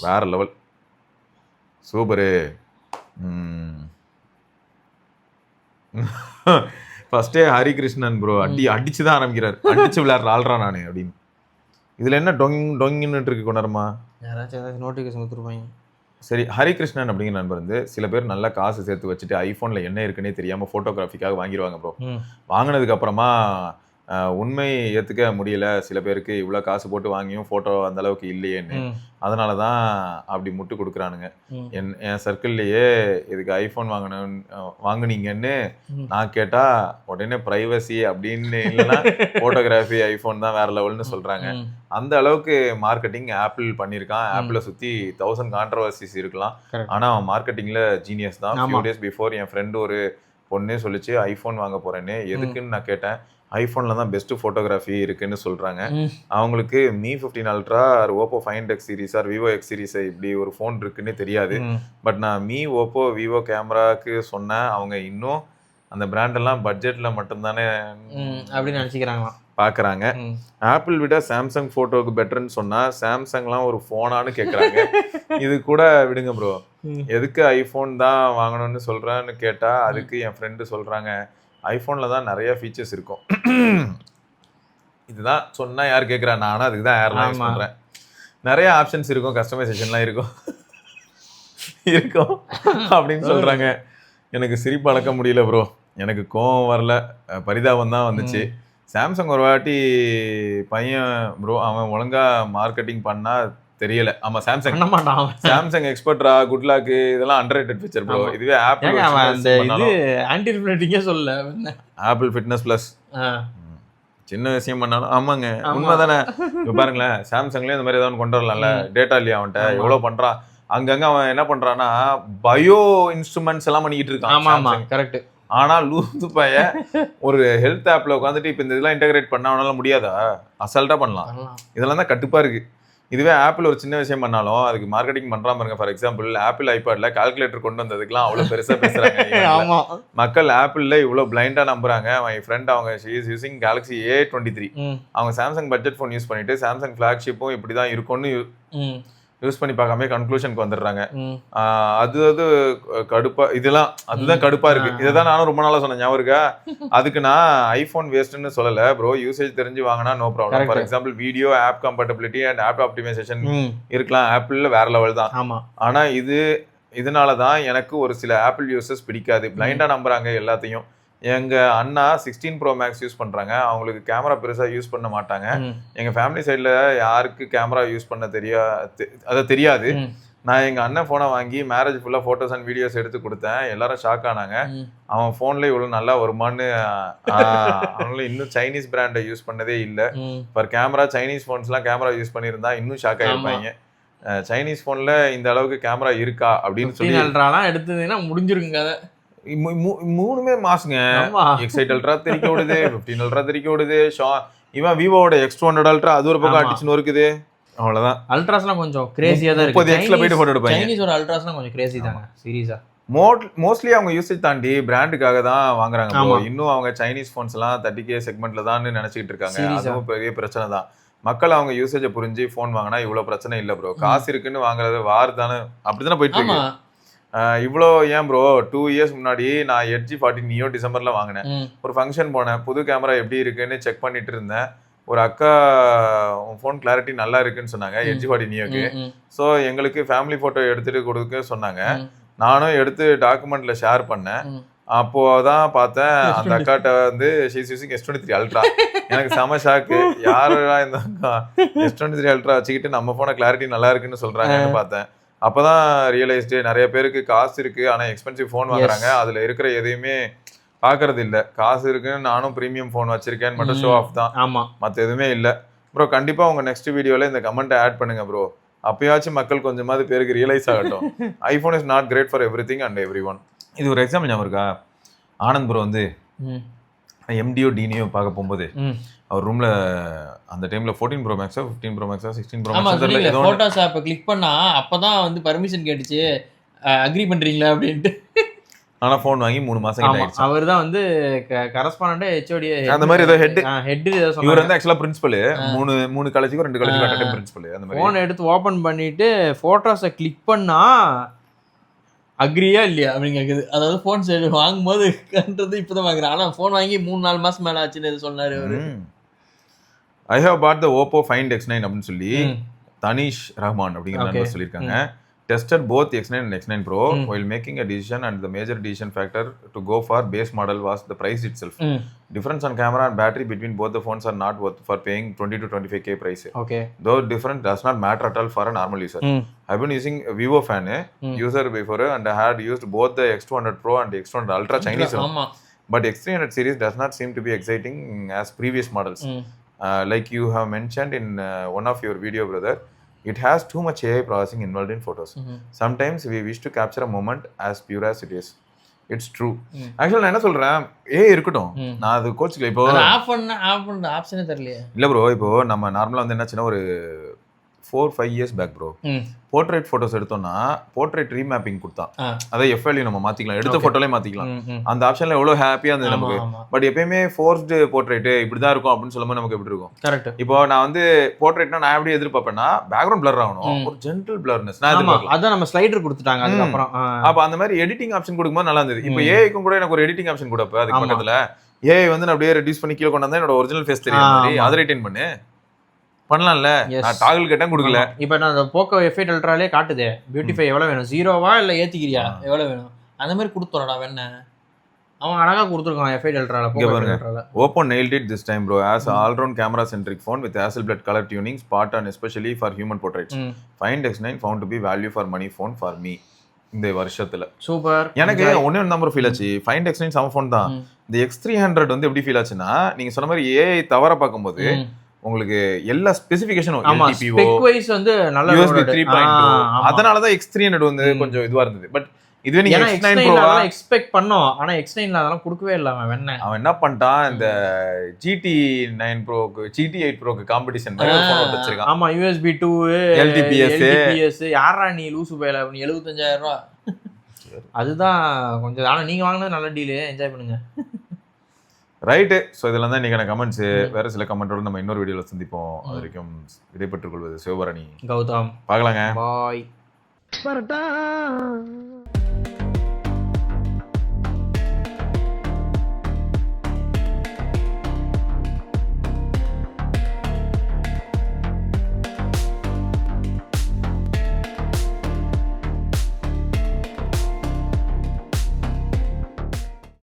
வேற level, super. ஃபர்ஸ்டே Harikrishnan bro அடிச்சு தான் ஆரம்பிக்கிறார், அடிச்சு விளையாடுற ஆள்றா நான் அப்படின்னு. இதுல என்ன டொங்கின்னு இருக்கு கொண்டாருமா, யாராச்சும் ஏதாச்சும் நோட்டிஃபிகேஷன் கொடுத்துருப்பாங்க. சரி, ஹரிகிருஷ்ணன் அப்படிங்கிற நண்பர் வந்து சில பேர் நல்ல காசு சேர்த்து வச்சுட்டு ஐஃபோனில் என்ன இருக்குன்னே தெரியாமல் ஃபோட்டோகிராஃபிக்காக வாங்கிடுவாங்க ப்ரோ. வாங்கினதுக்கு அப்புறமா உண்மை ஏற்றுக்க முடியல சில பேருக்கு, இவ்வளோ காசு போட்டு வாங்கியும் ஃபோட்டோ அந்த அளவுக்கு இல்லையேன்னு. அதனால தான் அப்படி முட்டு கொடுக்குறானுங்க. என் சர்க்கிள்லேயே இதுக்கு ஐஃபோன் வாங்கினீங்கன்னு நான் கேட்டால் உடனே ப்ரைவசி அப்படின்னு, இல்லைன்னா ஃபோட்டோகிராஃபி ஐஃபோன் தான் வேற லெவல்னு சொல்கிறாங்க. அந்த அளவுக்கு மார்க்கெட்டிங் ஆப்பிள் பண்ணியிருக்கான். ஆப்பிளை சுற்றி 1000 கான்ட்ரவர்சிஸ் இருக்கலாம், ஆனால் அவன் மார்க்கெட்டிங்கில் ஜீனியஸ் தான். ஃபியூ டேஸ் பிஃபோர் என் ஃப்ரெண்டு ஒரு பொண்ணே சொல்லிச்சு ஐஃபோன் வாங்க போகிறேன்னு. எதுக்குன்னு நான் கேட்டேன். ஐஃபோனில் தான் பெஸ்ட்டு ஃபோட்டோகிராஃபி இருக்குன்னு சொல்கிறாங்க. அவங்களுக்கு Mi 15 ultra or Oppo Find X series or Vivo X series இப்படி ஒரு ஃபோன் இருக்குன்னு தெரியாது. பட் நான் மீ ஓப்போ விவோ கேமராவுக்கு சொன்னேன். அவங்க இன்னும் அந்த பிராண்டெல்லாம் பட்ஜெட்டில் மட்டும்தானே அப்படின்னு நினச்சிக்கிறாங்களாம், பார்க்குறாங்க. ஆப்பிள் விட சாம்சங் ஃபோட்டோவுக்கு பெட்டர்ன்னு சொன்னால் சாம்சங்லாம் ஒரு ஃபோனான்னு கேட்குறாங்க. இது கூட விடுங்க ப்ரோ, எதுக்கு ஐஃபோன் தான் வாங்கணும்னு சொல்கிறேன்னு கேட்டால் அதுக்கு என் ஃப்ரெண்டு சொல்கிறாங்க ஐஃபோனில் தான் நிறைய ஃபீச்சர்ஸ் இருக்கும். இதுதான் சொன்னால் யார் கேட்குறா, நானும் அதுக்கு தான் ஏர்லாம் யூஸ் பண்ணுறேன். நிறைய ஆப்ஷன்ஸ் இருக்கும், கஸ்டமைசேஷன்லாம் இருக்கும் அப்படின்னு சொல்கிறாங்க. எனக்கு சிரிப்பு அடக்க முடியல ப்ரோ, எனக்கு கோவம் வரல, பரிதாபம் தான் வந்துச்சு. சாம்சங் ஒரு வாட்டி பையன் ப்ரோ அவன் ஒழுங்கா மார்க்கெட்டிங் பண்ணா தெரியல. ஆமா, சாம்சங் எக்ஸ்பர்ட்ரா, குட் லாக், இதெல்லாம் அண்டர்ரேட்டட் ஃபீச்சர் ப்ரோ. இதுவே ஆப்பிள் இது ஆன்டி ரிஃப்ளெக்டிங்கே சொல்ல, ஆப்பிள் ஃபிட்னஸ் பிளஸ் சின்ன விஷயம் பண்ணாலும் ஆமாங்க உண்மைதானே. இப்போ பாருங்களேன், சாம்சங்லேயே இந்த மாதிரி ஏதாவது கொண்டு வரலாம்ல, டேட்டா இல்லையா அவன்கிட்ட, எவ்வளோ பண்றான். அங்கங்க அவன் என்ன பண்றான்னா பயோ இன்ஸ்ட்ருமெண்ட்ஸ் எல்லாம் பண்ணிக்கிட்டு இருக்கான். கரெக்ட். ஆனா லூசு பைய ஒரு ஹெல்த் ஆப்ல உட்காந்துட்டு இப்போ இந்த இதெல்லாம் இன்டகிரேட் பண்ண அவனால முடியாதா? அசால்ட்டா பண்ணலாம். இதெல்லாம் தான் கட்டுப்பா இருக்கு. இதுவே ஆப்பிள் ஒரு சின்ன விஷயம் பண்ணாலும் அதுக்கு மார்க்கெட்டிங் பண்றாம பாருங்க. ஃபார் எக்ஸாம்பிள் ஆப்பிள் ஐபேட்ல கால்குலேட்டர் கொண்டு வந்ததுக்குலாம் அவ்வளவு பெருசா பேசுறாங்க. மக்கள் ஆப்பிள்ல இவ்வளவு பிளைண்டா நம்புறாங்க. மை ஃப்ரெண்ட் அவங்க யூசிங் கேலக்ஸி A23, அவங்க சாம்சங் பட்ஜெட் ஃபோன் யூஸ் பண்ணிட்டு சாம்சங் ஃபிளாக்ஷிப்பும் இப்படிதான் இருக்கும்னு யூஸ் பண்ணி பார்க்காம கன்க்ளூஷனுக்கு வந்துடுறாங்க. அது கடுப்பா, இதெல்லாம் அதுதான் கடுப்பா இருக்கு. இதைதான் நானும் ரொம்ப நாளா சொன்னேன், ஞாபகம் இருக்கா? அதுக்கு நான் ஐபோன் வேஸ்ட்னு சொல்லல ப்ரோ, யூசேஜ் தெரிஞ்சு வாங்கினா no problem. For example video app compatibility and app optimisation இருக்கலாம், ஆப்பிள்ல வேற லெவல் தான். ஆனா இதனாலதான் எனக்கு ஒரு சில ஆப்பிள் யூசர்ஸ் பிடிக்காது, பிளைண்டா நம்புறாங்க எல்லாத்தையும். எங்க அண்ணா 16 Pro Max யூஸ் பண்றாங்க, அவங்களுக்கு கேமரா பெருசா யூஸ் பண்ண மாட்டாங்க. எங்க ஃபேமிலி சைட்ல யாருக்கு கேமரா யூஸ் பண்ண தெரியாது. நான் எங்க அண்ணன் போனை வாங்கி மேரேஜ் ஃபுல்லா போட்டோஸ் அண்ட் வீடியோஸ் எடுத்து கொடுத்தேன். எல்லாரும் ஷாக் ஆனாங்க, அவன் போன்ல இவ்வளவு நல்லா வருமானு. அவங்களும் இன்னும் சைனீஸ் பிராண்டை யூஸ் பண்ணதே இல்லை. பர் கேமரா சைனீஸ் போன்ஸ் எல்லாம் கேமரா யூஸ் பண்ணியிருந்தா இன்னும் ஷாக் ஆயிருப்பாங்க. சைனீஸ் போன்ல இந்த அளவுக்கு கேமரா இருக்கா அப்படின்னு சொல்லி எடுத்ததுன்னா முடிஞ்சிருக்குங்க. மூணுமே மாசுங்க. எக்ஸைட் அல்ட்ரா தெரிக்க விடுது, 15 அல்ட்ரா தெரிக்க விடுது. இவன் விவோட X200 அல்ட்ரா அது ஒரு பக்கம் அடிச்சுன்னு இருக்குது. அவ்வளவுதான். அல்ட்ராஸ்லாம் கொஞ்சம் கிரேசியா தான் இருக்கு. 30x போயிட்டு போட்டோ எடுப்பாங்க. சைனீஸோட அல்ட்ராஸ்லாம் கொஞ்சம் கிரேசி தாங்க சீரியஸா. மோஸ்ட்லி அவங்க யூசேஜ் தாண்டி பிராண்டுக்காக தான் வாங்குறாங்க. இன்னும் அவங்க சைனீஸ் போன்ஸ் எல்லாம் 30K செக்மெண்ட்ல தான் நினைச்சிட்டு இருக்காங்க. அதுவும் பெரிய பிரச்சனை தான். மக்கள் அவங்க யூசேஜை புரிஞ்சு போன் வாங்கினா இவ்வளவு பிரச்சனை இல்லை ப்ரோ. காசு இருக்குன்னு வாங்குறது வார் தானே, அப்படித்தானே போயிட்டு இருக்கு. இவ்வளோ ஏன் ப்ரோ, 2 இயர்ஸ் முன்னாடி நான் எட்ஜி 40 நியோ டிசம்பர்ல வாங்கினேன். ஒரு ஃபங்க்ஷன் போனேன், புது கேமரா எப்படி இருக்குன்னு செக் பண்ணிட்டு இருந்தேன். ஒரு அக்கா உன் ஃபோன் கிளாரிட்டி நல்லா இருக்குன்னு சொன்னாங்க எட்ஜி 40 நியோக்கு. ஸோ எங்களுக்கு ஃபேமிலி ஃபோட்டோ எடுத்துட்டு கொடுக்க சொன்னாங்க. நானும் எடுத்து டாக்குமெண்ட்ல ஷேர் பண்ணேன். அப்போதான் பார்த்தேன் அந்த அக்காட்ட வந்து ஷீஸ் யூசிங் S23 அல்ட்ரா. எனக்கு செம ஷாக்கு, யாரா இந்த S23 அல்ட்ரா வச்சுக்கிட்டு நம்ம போன கிளாரிட்டி நல்லா இருக்குன்னு சொல்றாங்கன்னு பார்த்தேன். அப்பதான் ரியலைஸ்டு நிறைய பேருக்கு காசு இருக்கு ஆனா எக்ஸ்பென்சிவ் ஃபோன் வாங்குறாங்க, அதுல இருக்கிற எதையுமே பாக்குறது இல்ல. காசு இருக்குன்னு நானும் பிரீமியம் ஃபோன் வச்சிருக்கேன்னு மட்டும் ஷோ ஆஃப் தான், மற்ற எதுவுமே இல்ல ப்ரோ. கண்டிப்பா உங்க நெக்ஸ்ட் வீடியோல இந்த கமெண்ட் ஆட் பண்ணுங்க ப்ரோ, அப்பயாச்சும் மக்கள் கொஞ்சமாவது பேருக்கு ரியலைஸ் ஆகட்டும். IPhone is not great for everything and everyone. இது ஒரு எக்ஸாம்பிள் ஞாபகம் இருக்கா? ஆனந்த் ப்ரோ வந்து MDO DNO பார்க்க போகும்போது அவர் ரூம்ல அந்த டைம்ல 14 Pro Max 15 Pro Max 16 Pro Max photos app click பண்ணா அப்பதான் வந்து பர்மிஷன் கேட்டுச்சு, அக்ரி பண்றீங்களா அப்படின்ட்டு. ஆனா ஃபோன் வாங்கி 3 மாசம் கிட்ட ஆயிடுச்சு. அவர் தான் வந்து கரஸ்பாண்டன்ட் ஹெச்ஓடி அந்த மாதிரி ஏதோ ஹெட் ஏதோ இவர் சொன்னாங்க. வந்து ஆக்சுவலா பிரின்சிபல் 3 காலேஜுக்கு 2 காலேஜுக்கு அட்டெண்ட் பிரின்சிபல் அந்த மாதிரி. ஃபோன் எடுத்து ஓபன் பண்ணிட்டு போட்டோஸை கிளிக் பண்ணா அக்ரியா இல்லையா அப்படின்னு கேக்குது. அதாவது ஃபோன் சைடு வாங்கும்போது கன்றது இப்பதான் வாங்குறேன். ஆனா ஃபோன் வாங்கி 3-4 மாசம் மேல ஆச்சுன்னு சொன்னாரு அவரு. I have bought the Oppo Find X9 அப்படின்னு சொல்லி தனிஷ் ரஹ்மான் அப்படிங்கிற நண்பர் சொல்லியிருக்காங்க. Tested both X9 and X9 Pro while making a decision, and the major decision factor to go for base model was the price itself. Difference on camera and battery between both the phones are not worth for paying 20 to 25k price. Okay. Though difference does not matter at all for a normal user. I've been using Vivo fan user before and I had used both the X200 Pro and the X200 Ultra Chinese one. But X300 series does not seem to be exciting as previous models. Like you have mentioned in one of your video, brother, it has too much AI processing involved in photos. Sometimes we wish to capture a moment as pure as it is. It's true. Actually நான் என்ன சொல்றேன், ஏ இருக்கட்டும், நான் அது கோச்சுக்கல. இப்போ of பண்ண ஆப்ஷனே தெரியலையே. இல்ல ப்ரோ, இப்போ நம்ம நார்மலா வந்து என்னாச்சுன்னா ஒரு 4-5 years back bro portrait photos எடுத்தோம்னா போர்ட்ரேட் ரீமேப்பிங் கொடுத்தான். அதை எஃப்எல்யூ நம்ம மாத்திக்கலாம், எடுத்த போட்டோலே மாத்திக்கலாம். அந்த ஆப்ஷன்ல எவ்வளவு ஹாப்பியா இருந்தது நமக்கு. பட் எப்பயுமே ஃபோர்ஸ்டு போர்ட்ரேட் இப்படிதான் இருக்கும் அப்படின்னு சொல்லும்போது நமக்கு எப்படி இருக்கும்? கரெக்ட். இப்போ நான் வந்து போர்ட்ரேட்னா நான் எப்படி எதிர்பார்ப்பேன்னா பேக்ரவுண்ட் பிளர் ஆகணும், ஒரு ஜென்டல் பிளர்னஸ் நான் எதிர்பார்க்கலாம். அதான் நம்ம ஸ்லைடர் கொடுத்துட்டாங்க அதுக்கப்புறம். அப்ப அந்த மாதிரி எடிட்டிங் ஆப்ஷன் கொடுக்கும்போது நல்லா இருந்தது. இப்போ ஏஐக்கும் கூட எனக்கு ஒரு எடிட்டிங் ஆப்ஷன் கொடுப்ப அதுக்கு பக்கத்துல ஏஐ வந்து நான் அப்படியே ரெடியூஸ் பண்ணி கீழே கொண்டு வந்தா என்னோட ஒரிஜினல் ஃபேஸ் தெரியும் மாதிரி அதை ரிட்டைன் பண்ணு பண்ணலாம்ல. நான் டாகல் கேட்டா கொடுக்கல. இப்போ நான் அந்த போக்கோ F8 அல்ட்ராலே காட்டுதே பியூட்டிஃபை எவ்வளவு வேணும், 0வா இல்ல ஏத்திக்கிறியா எவ்வளவு வேணும் அந்த மாதிரி கொடுத்துறடா வேணா. அவன் அழகா கொடுத்துருக்கான் F8 அல்ட்ரால. போக்கோ அல்ட்ரால Oppo nailed it this time bro as all round camera centric phone with Hasselblad color tuning spot on especially for human portraits. Find X9 found to be value for money phone for me இந்த வருஷத்துல. Super. எனக்கு ஒண்ணே number feel ஆச்சு. Find X9 சம phone தான். இந்த X300 வந்து எப்படி ஃபீல் ஆச்சுன்னா நீங்க சொன்ன மாதிரி ஏஐ தவற பார்க்கும்போது உங்களுக்கு எல்லா ஸ்பெசிஃபிகேஷனும் LTPO ஸ்பெக் வைஸ் வந்து நல்ல USB 3.2 அதனால தான் X300 வந்து கொஞ்சம் இதுவா இருந்தது. பட் இதுவே நீங்க X9 Pro எக்ஸ்பெக்ட் பண்ணோம். ஆனா X9ல அதெல்லாம் கொடுக்கவே இல்ல. அவன் என்ன பண்ணிட்டான், இந்த GT9 Proக்கு GT8 Proக்கு காம்படிஷன் மாதிரி ஒரு ஃபோன் வச்சிருக்கான். ஆமா, USB 2 LTPS யாரா நீ லூசு பையல 75,000 ரூபாய். அதுதான் கொஞ்சம். ஆனா நீங்க வாங்குனது நல்ல டீல், என்ஜாய் பண்ணுங்க. ரைட்டு. ஸோ இதெல்லாம் தான் இன்னைக்கான கமெண்ட்ஸ். வேற சில கமெண்டோட நம்ம இன்னொரு வீடியோவில் சந்திப்போம். அது வரைக்கும் விடைபெற்றுக் கொள்வது சிவபரணி, கௌதம். பார்க்கலாங்க. பாய்.